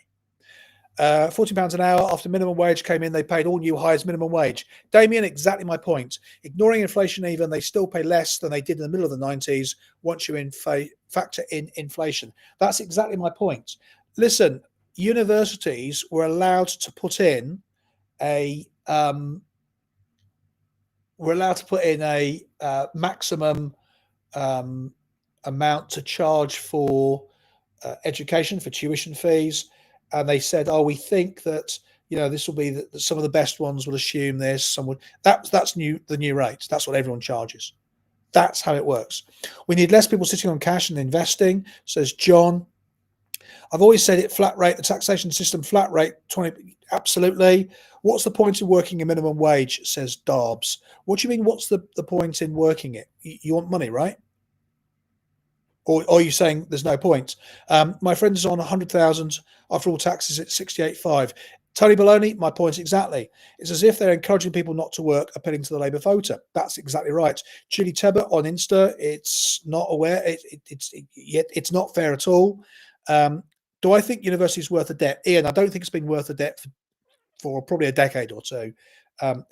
£40 an hour after minimum wage came in, they paid all new hires minimum wage. Damien, exactly my point. Ignoring inflation even, they still pay less than they did in the middle of the 90s once you factor in inflation. That's exactly my point. Listen, universities were allowed to put in a maximum amount to charge for education, for tuition fees, and they said, "Oh, we think that this will be that some of the best ones will assume this. Some would that's new the new rates. That's what everyone charges. That's how it works. We need less people sitting on cash and investing," says John. "I've always said it flat rate, the taxation system flat rate 20. Absolutely. What's the point in working a minimum wage?" says Darbs. What do you mean? What's the point in working it? You want money, right? Or are you saying there's no point? My friend is on 100,000 after all taxes at 68.5. Tony Baloney, my point exactly. It's as if they're encouraging people not to work, appealing to the Labour voter. That's exactly right. Julie Tebbett on Insta, it's not aware. It's not fair at all. Do I think university is worth a debt? Ian, I don't think it's been worth a debt for probably a decade or two.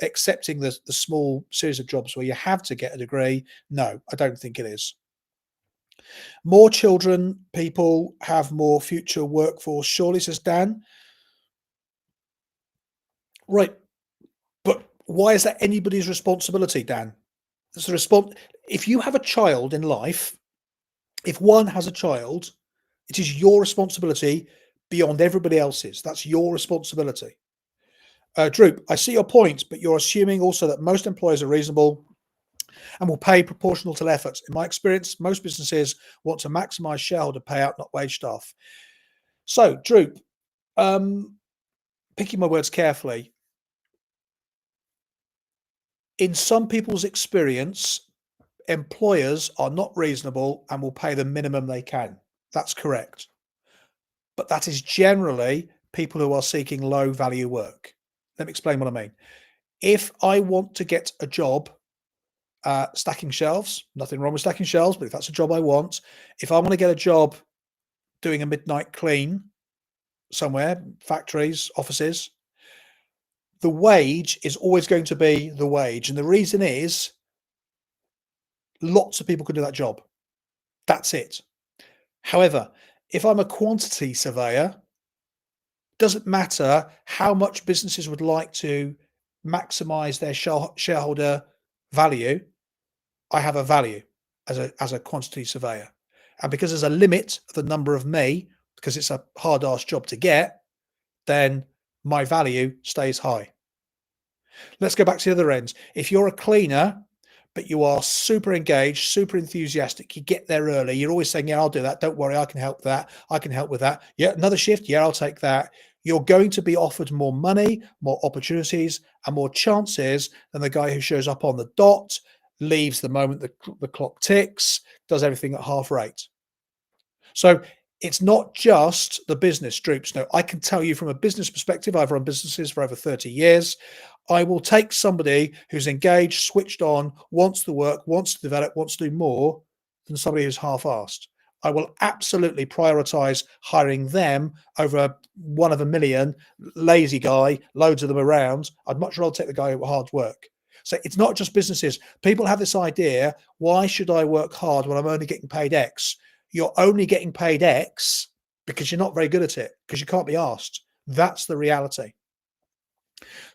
Accepting the small series of jobs where you have to get a degree, no, I don't think it is. More children, people have more future workforce, surely, says Dan. Right. But why is that anybody's responsibility, Dan? It's a response. If you have a child in life, if one has a child, it is your responsibility beyond everybody else's. That's your responsibility. Droop, I see your point, but you're assuming also that most employers are reasonable and will pay proportional to efforts. In my experience, most businesses want to maximize shareholder payout, not wage staff. So, Droop, picking my words carefully, in some people's experience, employers are not reasonable and will pay the minimum they can. That's correct. But that is generally people who are seeking low value work. Let me explain what I mean. If I want to get a job stacking shelves, nothing wrong with stacking shelves, but if that's a job I want, if I want to get a job doing a midnight clean somewhere, factories, offices, the wage is always going to be the wage. And the reason is lots of people can do that job. That's it. However, if I'm a quantity surveyor, doesn't matter how much businesses would like to maximize their shareholder value, I have a value as a quantity surveyor. And because there's a limit of the number of me, because it's a hard ass job to get, then my value stays high. Let's go back to the other end. If you're a cleaner, but you are super engaged, super enthusiastic, you get there early, you're always saying, "Yeah, I'll do that. Don't worry, I can help that. I can help with that. Yeah, another shift. Yeah, I'll take that." You're going to be offered more money, more opportunities, and more chances than the guy who shows up on the dot, leaves the moment the clock ticks, does everything at half rate. So it's not just the business, Droops. No, I can tell you from a business perspective, I've run businesses for over 30 years. I will take somebody who's engaged, switched on, wants to work, wants to develop, wants to do more than somebody who's half-assed. I will absolutely prioritize hiring them over one of a million, lazy guy, loads of them around. I'd much rather take the guy who hard work. So it's not just businesses. People have this idea, why should I work hard when I'm only getting paid X? You're only getting paid X because you're not very good at it, because you can't be asked. That's the reality.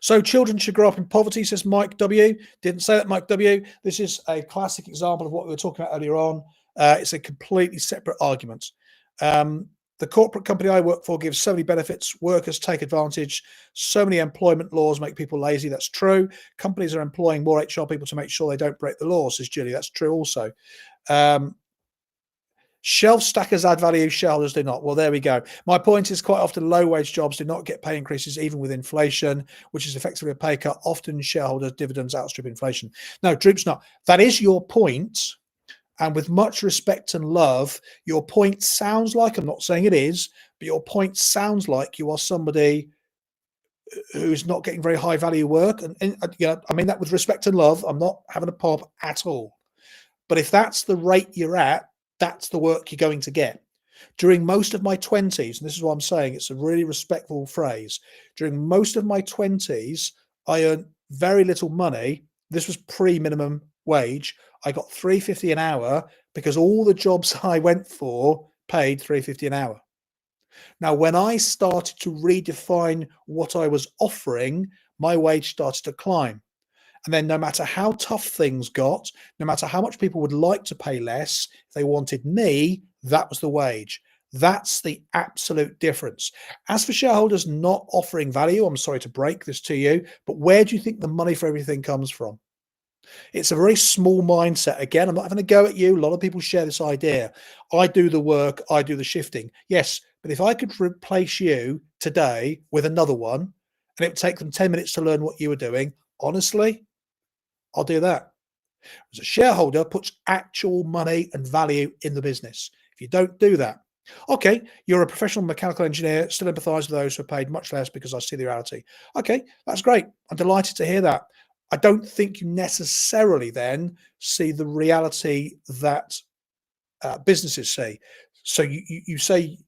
So children should grow up in poverty, says Mike W. Didn't say that, Mike W. This is a classic example of what we were talking about earlier on. It's a completely separate argument. The corporate company I work for gives so many benefits. Workers take advantage. So many employment laws make people lazy. That's true. Companies are employing more HR people to make sure they don't break the law, says Julie. That's true also. Shelf stackers add value, shareholders do not. Well, there we go. My point is quite often low wage jobs do not get pay increases even with inflation, which is effectively a pay cut. Often shareholders' dividends outstrip inflation. No, Droop's not. That is your point. And with much respect and love, your point sounds like, I'm not saying it is, but your point sounds like you are somebody who's not getting very high value work. And I mean that with respect and love. I'm not having a pop at all. But if that's the rate you're at, that's the work you're going to get. During most of my 20s, and this is what I'm saying, it's a really respectful phrase. During most of my 20s, I earned very little money. This was pre-minimum wage. I got $3.50 an hour because all the jobs I went for paid $3.50 an hour. Now, when I started to redefine what I was offering, my wage started to climb. And then no matter how tough things got, no matter how much people would like to pay less, if they wanted me, that was the wage. That's the absolute difference. As for shareholders not offering value, I'm sorry to break this to you, but where do you think the money for everything comes from? It's a very small mindset. Again, I'm not having a go at you. A lot of people share this idea. I do the work, I do the shifting. Yes, but if I could replace you today with another one and it would take them 10 minutes to learn what you were doing, honestly, I'll do that. As a shareholder puts actual money and value in the business. If you don't do that, okay, you're a professional mechanical engineer, still empathize with those who are paid much less because I see the reality. Okay, that's great. I'm delighted to hear that. I don't think you necessarily then see the reality that businesses see. So you say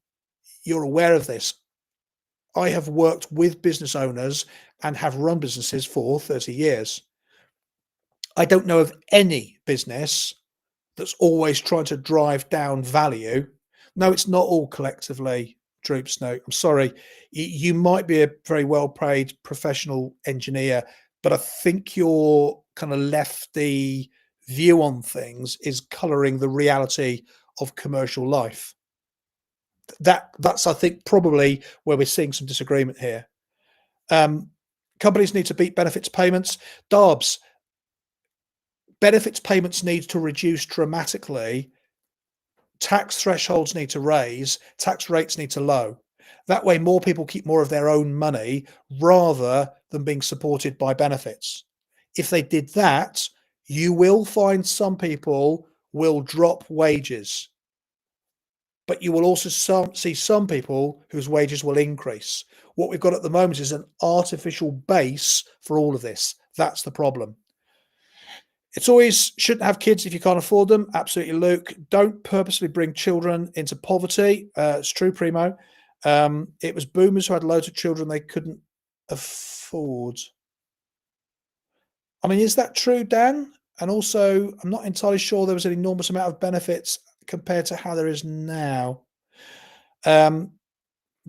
you're aware of this. I have worked with business owners and have run businesses for 30 years. I don't know of any business that's always trying to drive down value. No, it's not all collectively, Droops. No, I'm sorry. You might be a very well paid professional engineer, but I think your kind of lefty view on things is colouring the reality of commercial life. That's I think probably where we're seeing some disagreement here. Um, Companies need to beat benefits payments. Darbs, benefits payments need to reduce dramatically. Tax thresholds need to raise, tax rates need to low. That way, more people keep more of their own money rather than being supported by benefits. If they did that, you will find some people will drop wages, but you will also see some people whose wages will increase. What we've got at the moment is an artificial base for all of this. That's the problem. It's always shouldn't have kids if you can't afford them. Absolutely, Luke. Don't purposely bring children into poverty. It's true, Primo. It was boomers who had loads of children they couldn't afford. I mean, is that true, Dan? And also, I'm not entirely sure there was an enormous amount of benefits compared to how there is now. Um,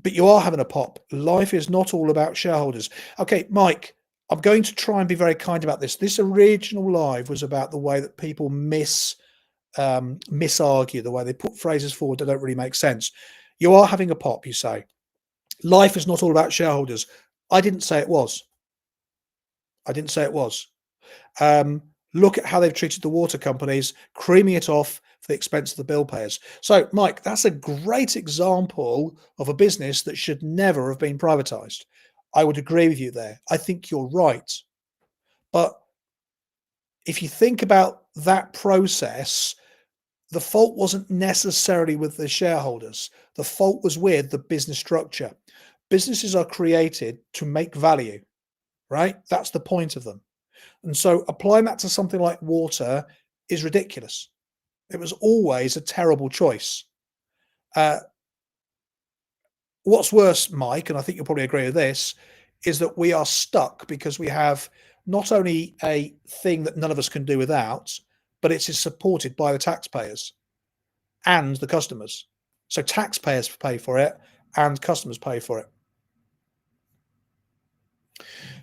but you are having a pop. Life is not all about shareholders. Okay, Mike, I'm going to try and be very kind about this. This original live was about the way that people misargue, the way they put phrases forward that don't really make sense. You are having a pop, you say. Life is not all about shareholders. I didn't say it was. I didn't say it was. Look at how they've treated the water companies, creaming it off for the expense of the bill payers. So, Mike, that's a great example of a business that should never have been privatized. I would agree with you there. I think you're right. But if you think about that process, the fault wasn't necessarily with the shareholders. The fault was with the business structure. Businesses are created to make value, right? That's the point of them. And so applying that to something like water is ridiculous. It was always a terrible choice. Uh, what's worse, Mike, and I think you'll probably agree with this, is that we are stuck because we have not only a thing that none of us can do without, but it is supported by the taxpayers and the customers. So taxpayers pay for it and customers pay for it.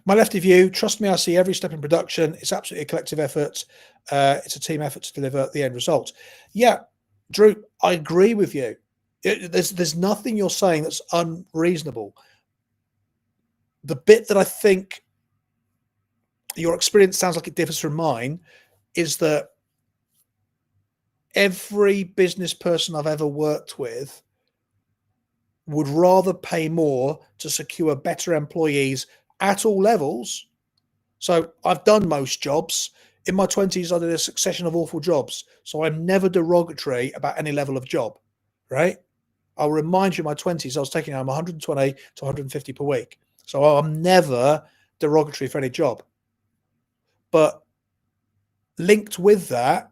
My lefty view, trust me, I see every step in production. It's absolutely a collective effort. It's a team effort to deliver the end result. Yeah, Drew, I agree with you. There's nothing you're saying that's unreasonable. The bit that I think your experience sounds like it differs from mine is that every business person I've ever worked with would rather pay more to secure better employees at all levels. So I've done most jobs. In my 20s, I did a succession of awful jobs. So I'm never derogatory about any level of job, right? I'll remind you, in my 20s, I was taking home 120 to 150 per week. So I'm never derogatory for any job. But linked with that,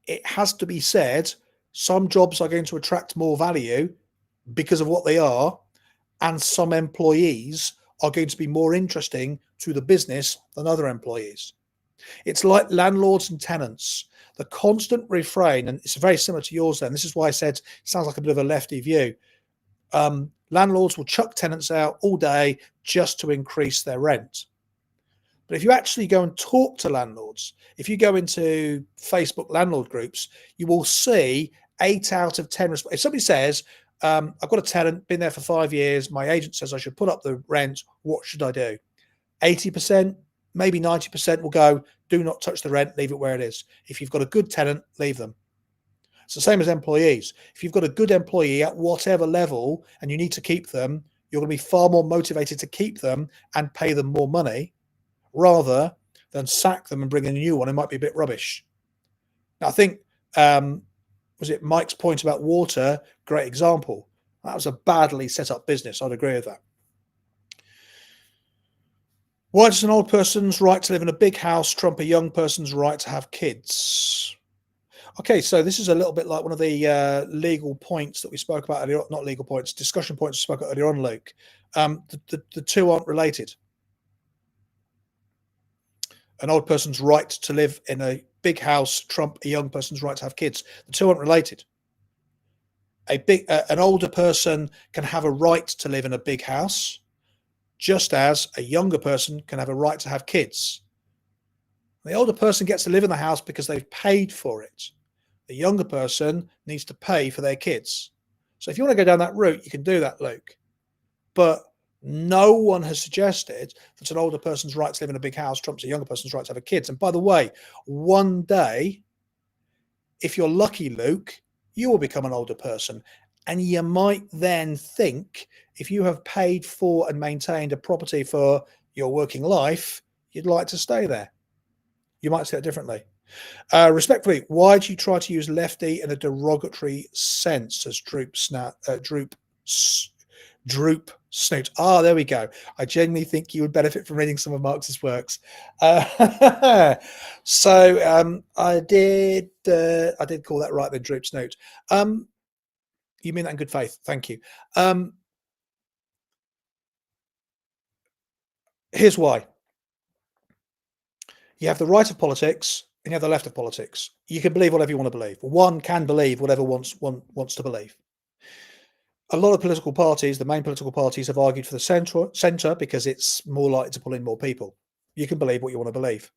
it has to be said, some jobs are going to attract more value because of what they are, and some employees are going to be more interesting to the business than other employees. It's like landlords and tenants. The constant refrain, and it's very similar to yours then. This is why I said it sounds like a bit of a lefty view. Landlords will chuck tenants out all day just to increase their rent. But if you actually go and talk to landlords, if you go into Facebook landlord groups, you will see 8 out of 10. If somebody says, I've got a tenant, been there for 5 years. My agent says I should put up the rent. What should I do? 80%, maybe 90% will go, do not touch the rent, leave it where it is. If you've got a good tenant, leave them. It's the same as employees. If you've got a good employee at whatever level and you need to keep them, you're going to be far more motivated to keep them and pay them more money rather than sack them and bring in a new one who might be a bit rubbish. Now, I think, was it Mike's point about water? Great example. That was a badly set up business. I'd agree with that. Why does an old person's right to live in a big house trump a young person's right to have kids? Okay, so this is a little bit like one of the legal points that we spoke about earlier, not legal points, discussion points we spoke about earlier on, Luke. The two aren't related. An old person's right to live in a big house trump a young person's right to have kids. The two aren't related. An older person can have a right to live in a big house, just as a younger person can have a right to have kids. The older person gets to live in the house because they've paid for it. The younger person needs to pay for their kids. So if you want to go down that route, you can do that, Luke. But no one has suggested that an older person's right to live in a big house trumps a younger person's right to have kids. And by the way, one day, if you're lucky, Luke, you will become an older person. And you might then think, if you have paid for and maintained a property for your working life, you'd like to stay there. You might say it differently. Respectfully, why do you try to use lefty in a derogatory sense? Says Droop Snoot. Ah, there we go. I genuinely think you would benefit from reading some of Marx's works. So I did call that right then, Droop Snoot. You mean that in good faith. Thank you. Here's why. You have the right of politics and you have the left of politics. You can believe whatever you want to believe. One can believe whatever one wants to believe. A lot of political parties, the main political parties, have argued for the centre because it's more likely to pull in more people. You can believe what you want to believe.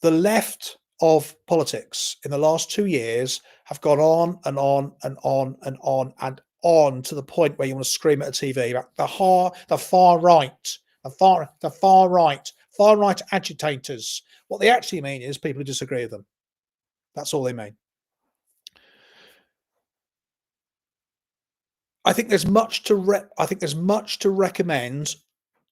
The left of politics in the last 2 years have gone on and on and on and on and on to the point where you want to scream at a TV about the far right agitators. What they actually mean is people who disagree with them. That's all they mean. I think there's much to recommend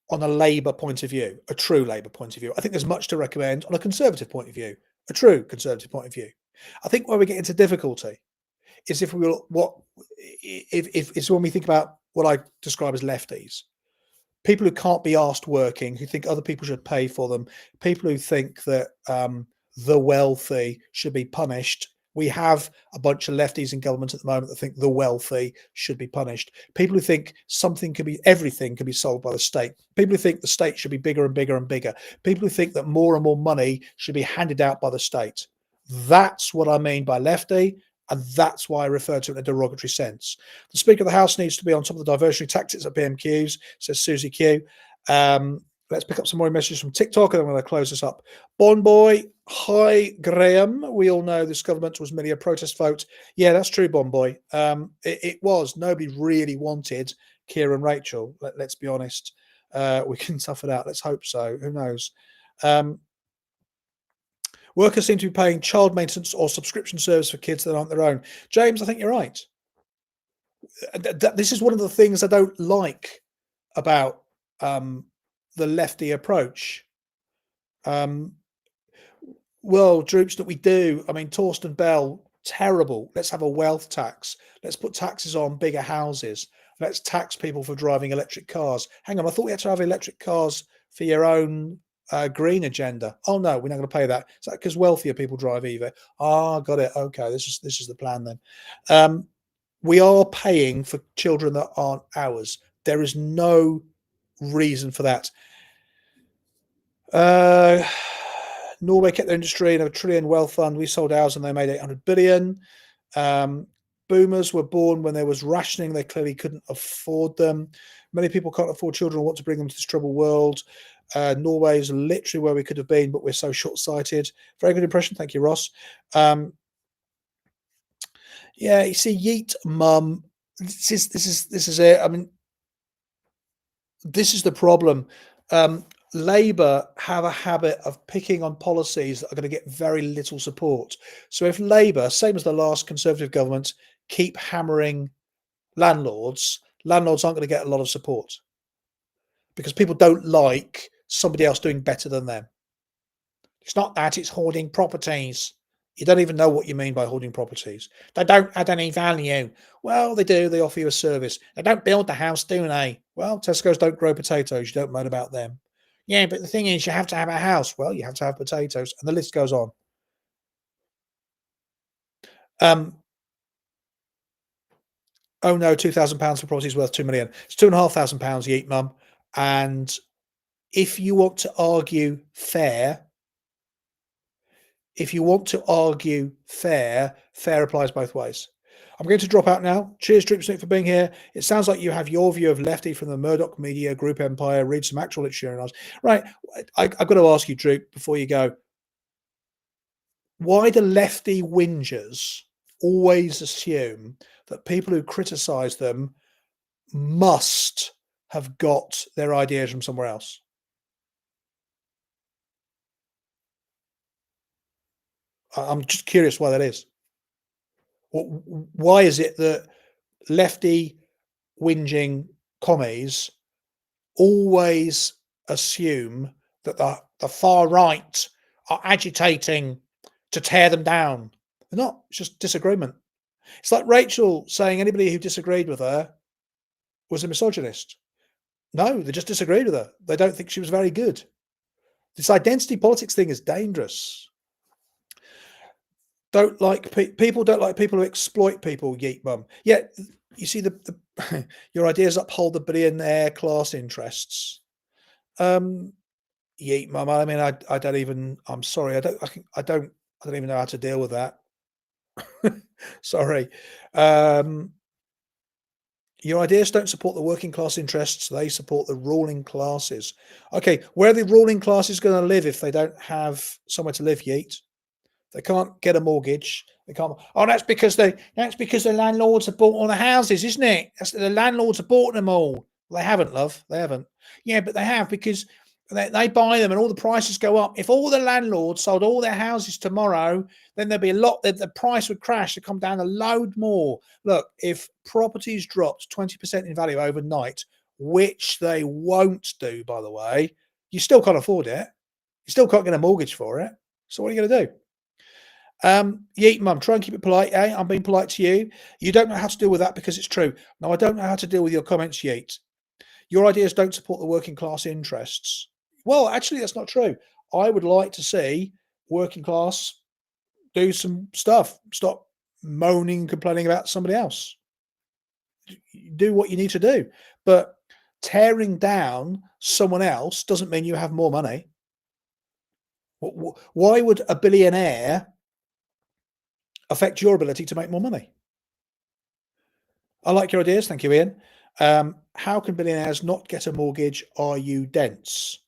on a Labour point of view, a true Labour point of view. I think there's much to recommend on a Conservative point of view, a true Conservative point of view. I think where we get into difficulty is if it's when we think about what I describe as lefties. People who can't be asked working, who think other people should pay for them, people who think that the wealthy should be punished. We have a bunch of lefties in government at the moment that think the wealthy should be punished. People who think everything can be solved by the state. People who think the state should be bigger and bigger and bigger. People who think that more and more money should be handed out by the state. That's what I mean by lefty. And that's why I refer to it in a derogatory sense. The Speaker of the House needs to be on top of the diversionary tactics at PMQs, says Susie Q. Let's pick up some more messages from TikTok, and then I'm going to close this up. Bon Boy, hi, Graham. We all know this government was merely a protest vote. Yeah, that's true, Bon Boy. It was. Nobody really wanted Keir and Rachel. Let's be honest. We can tough it out. Let's hope so. Who knows? Workers seem to be paying child maintenance or subscription service for kids that aren't their own. James, I think you're right. This is one of the things I don't like about the lefty approach. Well, Droops, that we do. I mean, Torsten Bell, terrible. Let's have a wealth tax. Let's put taxes on bigger houses. Let's tax people for driving electric cars. Hang on, I thought we had to have electric cars for your own green agenda. Oh no, we're not going to pay that. Is that because wealthier people drive either? Got it. Okay, this is the plan then. We are paying for children that aren't ours. There is no reason for that. Norway kept their industry and a trillion wealth fund. We sold ours and they made 800 billion. Boomers were born when there was rationing. They clearly couldn't afford them. Many people can't afford children and want to bring them to this troubled world. Norway is literally where we could have been, but we're so short-sighted. Very good impression. Thank you, Ross. Yeah, you see, yeet, mum. This is it. I mean, this is the problem. Um, Labour have a habit of picking on policies that are going to get very little support. So if Labour, same as the last Conservative government, keep hammering landlords aren't going to get a lot of support because people don't like somebody else doing better than them. It's not that, it's hoarding properties. You don't even know what you mean by hoarding properties. They don't add any value. Well, they do. They offer you a service. They don't build the house, do they? Well, Tesco's don't grow potatoes. You don't moan about them. Yeah, but the thing is, you have to have a house. Well, you have to have potatoes, and the list goes on. Um, oh no, £2,000 for property is worth 2 million. It's £2,500. You eat, mum. And if you want to argue fair, if you want to argue fair, fair applies both ways. I'm going to drop out now. Cheers, Drip Snick, for being here. It sounds like you have your view of Lefty from the Murdoch Media Group empire. Read some actual literature and right. I've got to ask you, Droop, before you go, why do lefty whingers always assume that people who criticize them must have got their ideas from somewhere else? I'm just curious why that is. Why is it that lefty whinging commies always assume that the far right are agitating to tear them down? They're not. It's just disagreement. It's like Rachel saying anybody who disagreed with her was a misogynist. No, they just disagreed with her. They don't think she was very good. This identity politics thing is dangerous. People don't like people who exploit people. Yeet mum. Yeah, you see the your ideas uphold the billionaire class interests. Um, Yeet mum. I mean, I don't even. I'm sorry. I don't even know how to deal with that. Sorry. Um, your ideas don't support the working class interests. They support the ruling classes. Okay, where are the ruling classes going to live if they don't have somewhere to live? Yeet. They can't get a mortgage. They can't. Oh, that's because the landlords have bought all the houses, isn't it? The landlords have bought them all. They haven't, love. They haven't. Yeah, but they have because they buy them and all the prices go up. If all the landlords sold all their houses tomorrow, then there'd be a lot. The price would crash. To come down a load more. Look, if properties dropped 20% in value overnight, which they won't do, by the way, you still can't afford it. You still can't get a mortgage for it. So what are you going to do? Yeet mum, try and keep it polite, eh? I'm being polite to you. You don't know how to deal with that because it's true. No, I don't know how to deal with your comments, Yeet. Your ideas don't support the working class interests. Well, actually, that's not true. I would like to see working class do some stuff. Stop moaning, complaining about somebody else. Do what you need to do. But tearing down someone else doesn't mean you have more money. Why would a billionaire affect your ability to make more money? I like your ideas. Thank you, Ian. How can billionaires not get a mortgage? Are you dense?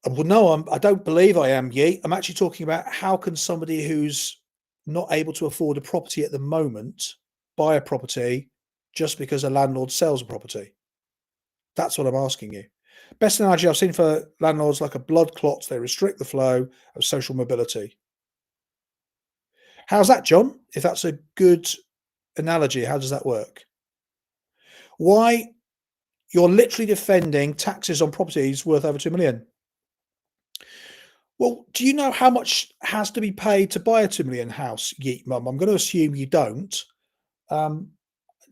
Well, no, I don't believe I am, Yeet. I'm actually talking about how can somebody who's not able to afford a property at the moment buy a property just because a landlord sells a property? That's what I'm asking you. Best analogy I've seen for landlords like a blood clot, they restrict the flow of social mobility. How's that, John? If that's a good analogy, how does that work? Why you're literally defending taxes on properties worth over 2 million. Well, do you know how much has to be paid to buy a 2 million house, Yeet Mum? I'm going to assume you don't. Um,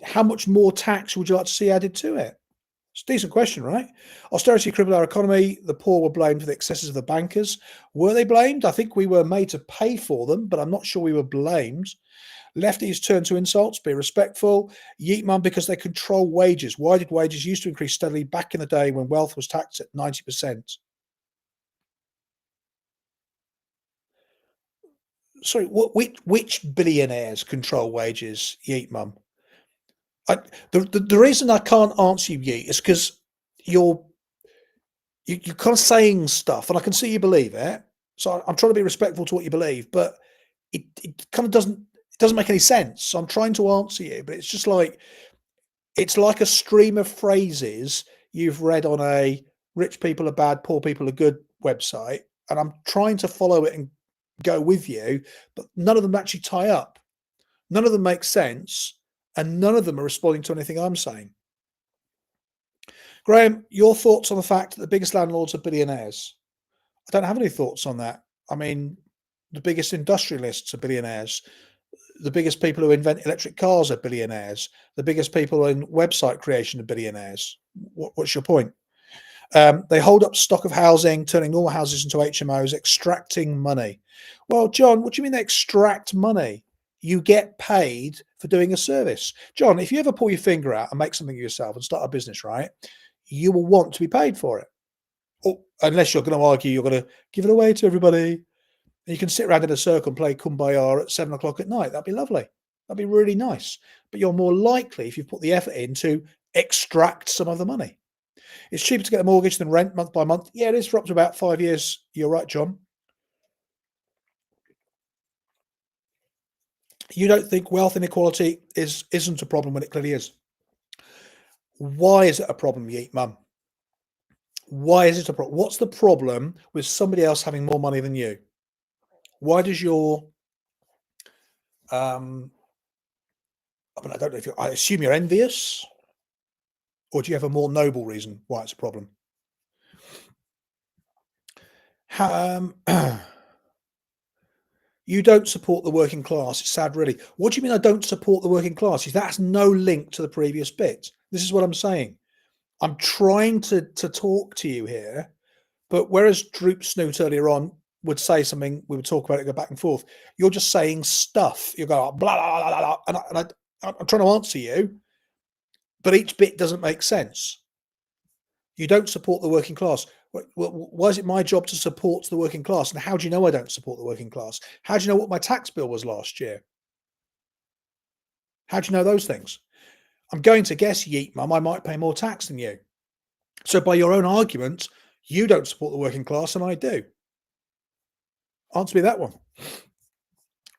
how much more tax would you like to see added to it? It's a decent question, right? Austerity crippled our economy. The poor were blamed for the excesses of the bankers. Were they blamed? I think we were made to pay for them, but I'm not sure we were blamed. Lefties turn to insults, be respectful. Yeet mum, because they control wages. Why did wages used to increase steadily back in the day when wealth was taxed at 90%? Sorry, which billionaires control wages, Yeet mum? The reason I can't answer you, Yeet, is because you're you're kind of saying stuff, and I can see you believe it. So I'm trying to be respectful to what you believe, but it kind of doesn't. It doesn't make any sense. So I'm trying to answer you, but it's just like it's like a stream of phrases you've read on a rich people are bad, poor people are good website, and I'm trying to follow it and go with you, but none of them actually tie up. None of them make sense, and none of them are responding to anything I'm saying. Graham, your thoughts on the fact that the biggest landlords are billionaires? I don't have any thoughts on that. I mean, the biggest industrialists are billionaires. The biggest people who invent electric cars are billionaires. The biggest people in website creation are billionaires. What's your point? They hold up stock of housing, turning normal houses into HMOs, extracting money. Well, John, what do you mean they extract money? You get paid for doing a service. John, if you ever pull your finger out and make something yourself and start a business, right, you will want to be paid for it. Or, unless you're going to argue you're going to give it away to everybody. And you can sit around in a circle and play Kumbaya at 7 o'clock at night. That'd be lovely. That'd be really nice. But you're more likely, if you put the effort in, to extract some of the money. It's cheaper to get a mortgage than rent month by month. Yeah, it is for up to about 5 years. You're right, John. You don't think wealth inequality isn't a problem when it clearly is. Why is it a problem, Yeet Mum? Why is it a problem? What's the problem with somebody else having more money than you? Why does your I mean, I don't know if I assume you're envious, or do you have a more noble reason why it's a problem? Um, you don't support the working class. It's sad, really. What do you mean I don't support the working class? That's no link to the previous bit. This is what I'm saying. I'm trying to talk to you here, but whereas Droop Snoot earlier on would say something, we would talk about it, go back and forth. You're just saying stuff. You go blah blah blah blah, I'm trying to answer you, but each bit doesn't make sense. You don't support the working class. Why is it my job to support the working class? And how do you know I don't support the working class? How do you know what my tax bill was last year? How do you know those things? I'm going to guess, Yeet Mum, I might pay more tax than you. So by your own argument, you don't support the working class and I do. Answer me that one.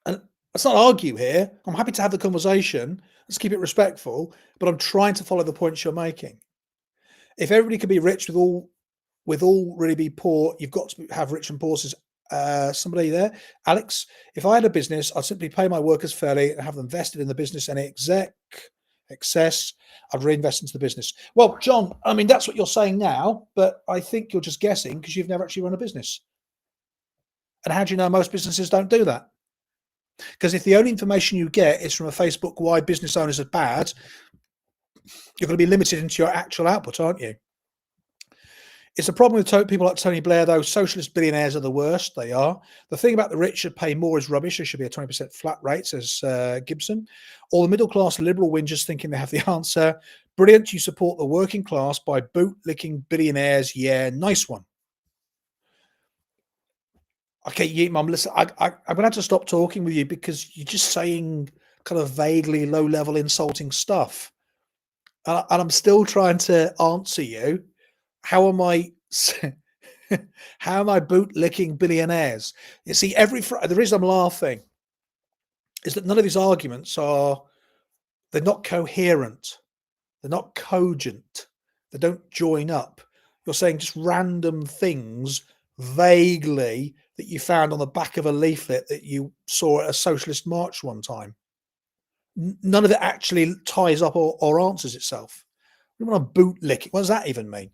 And let's not argue here. I'm happy to have the conversation. Let's keep it respectful, but I'm trying to follow the points you're making. If everybody could be rich with all really be poor, you've got to have rich and poor. Says somebody there, Alex. If I had a business, I'd simply pay my workers fairly and have them vested in the business. Any excess, I'd reinvest into the business. Well, John, I mean that's what you're saying now, but I think you're just guessing because you've never actually run a business. And how do you know most businesses don't do that? Because if the only information you get is from a Facebook why business owners are bad, you're going to be limited into your actual output, aren't you? It's a problem with people like Tony Blair, though. Socialist billionaires are the worst. They are. The thing about the rich should pay more is rubbish. There should be a 20% flat rate, says Gibson. All the middle-class liberal whingers thinking they have the answer. Brilliant. You support the working class by boot-licking billionaires. Yeah, nice one. Okay, Yeet Mum, listen, I'm going to have to stop talking with you because you're just saying kind of vaguely low-level insulting stuff. And I'm still trying to answer you. How am I how am I bootlicking billionaires? You see, the reason I'm laughing is that none of these arguments they're not coherent, they're not cogent, they don't join up. You're saying just random things vaguely that you found on the back of a leaflet that you saw at a socialist march one time. None of it actually ties up or answers itself. You want to bootlick it? What does that even mean?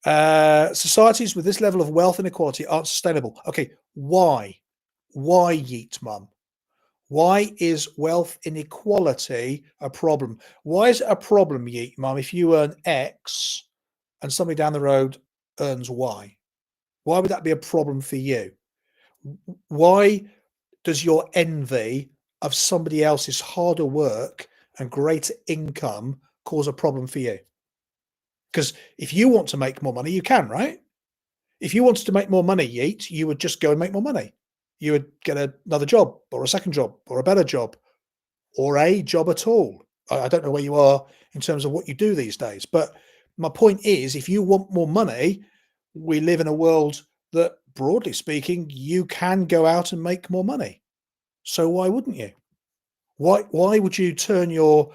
Societies with this level of wealth inequality aren't sustainable. Okay, why? Why, Yeet Mum? Why is wealth inequality a problem? Why is it a problem, Yeet Mum, if you earn X and somebody down the road earns Y? Why would that be a problem for you? Why does your envy of somebody else's harder work and greater income cause a problem for you? Because if you want to make more money, you can, right? If you wanted to make more money, Yeet, you would just go and make more money. You would get another job or a second job or a better job or a job at all. I don't know where you are in terms of what you do these days. But my point is, if you want more money, we live in a world that, broadly speaking, you can go out and make more money. So why wouldn't you? Why would you turn your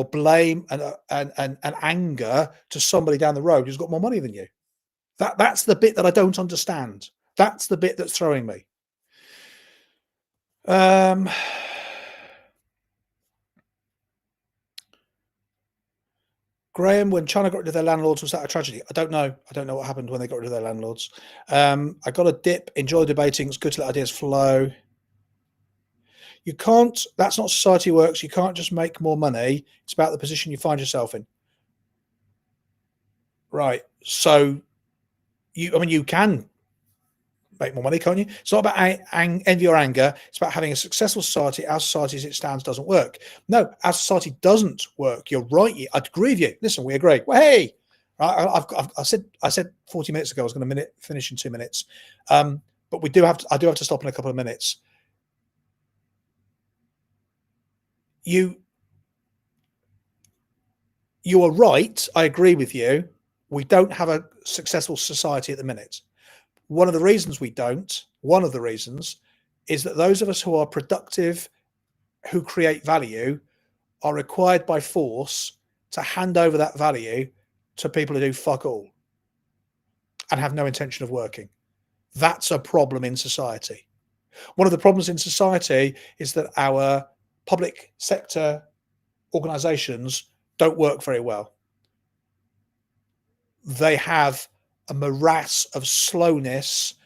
blame and anger to somebody down the road who's got more money than you? That's the bit that I don't understand. That's the bit that's throwing me. Um, Graham, when China got rid of their landlords, was that a tragedy? I don't know. I don't know what happened when they got rid of their landlords. I got a dip. Enjoy debating. It's good to let ideas flow. You can't. That's not society works. You can't just make more money. It's about the position you find yourself in. Right. So I mean, you can make more money, can't you? It's not about envy or anger. It's about having a successful society. Our society as it stands doesn't work. No, our society doesn't work. You're right. I agree with you. Listen, we agree. Well, hey, right, I said 40 minutes ago I was going to finish in 2 minutes, but I do have to stop in a couple of minutes. You are right. I agree with you. We don't have a successful society at the minute. One of the reasons is that those of us who are productive, who create value, are required by force to hand over that value to people who do fuck all and have no intention of working. That's a problem in society. One of the problems in society is that our public sector organizations don't work very well. They have a morass of slowness,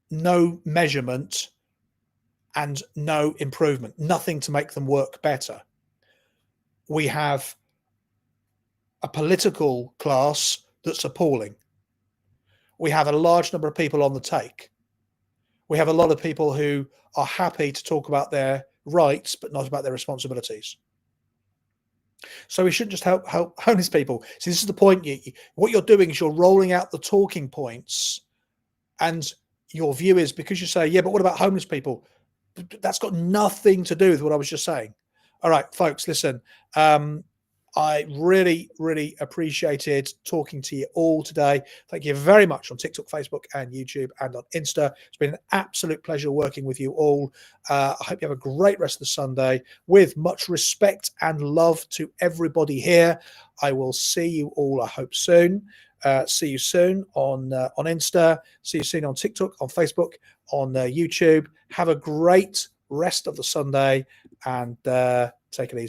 no measurement, and no improvement, nothing to make them work better. We have a political class that's appalling. We have a large number of people on the take. We have a lot of people who are happy to talk about their rights, but not about their responsibilities. So we shouldn't just help homeless people. See, this is the point. What you're doing is you're rolling out the talking points, and your view is because you say, yeah, but what about homeless people? That's got nothing to do with what I was just saying. All right, folks, listen. I really, really appreciated talking to you all today. Thank you very much on TikTok, Facebook, and YouTube, and on Insta. It's been an absolute pleasure working with you all. I hope you have a great rest of the Sunday with much respect and love to everybody here. I will see you all, I hope, soon. See you soon on Insta. See you soon on TikTok, on Facebook, on YouTube. Have a great rest of the Sunday and take it easy.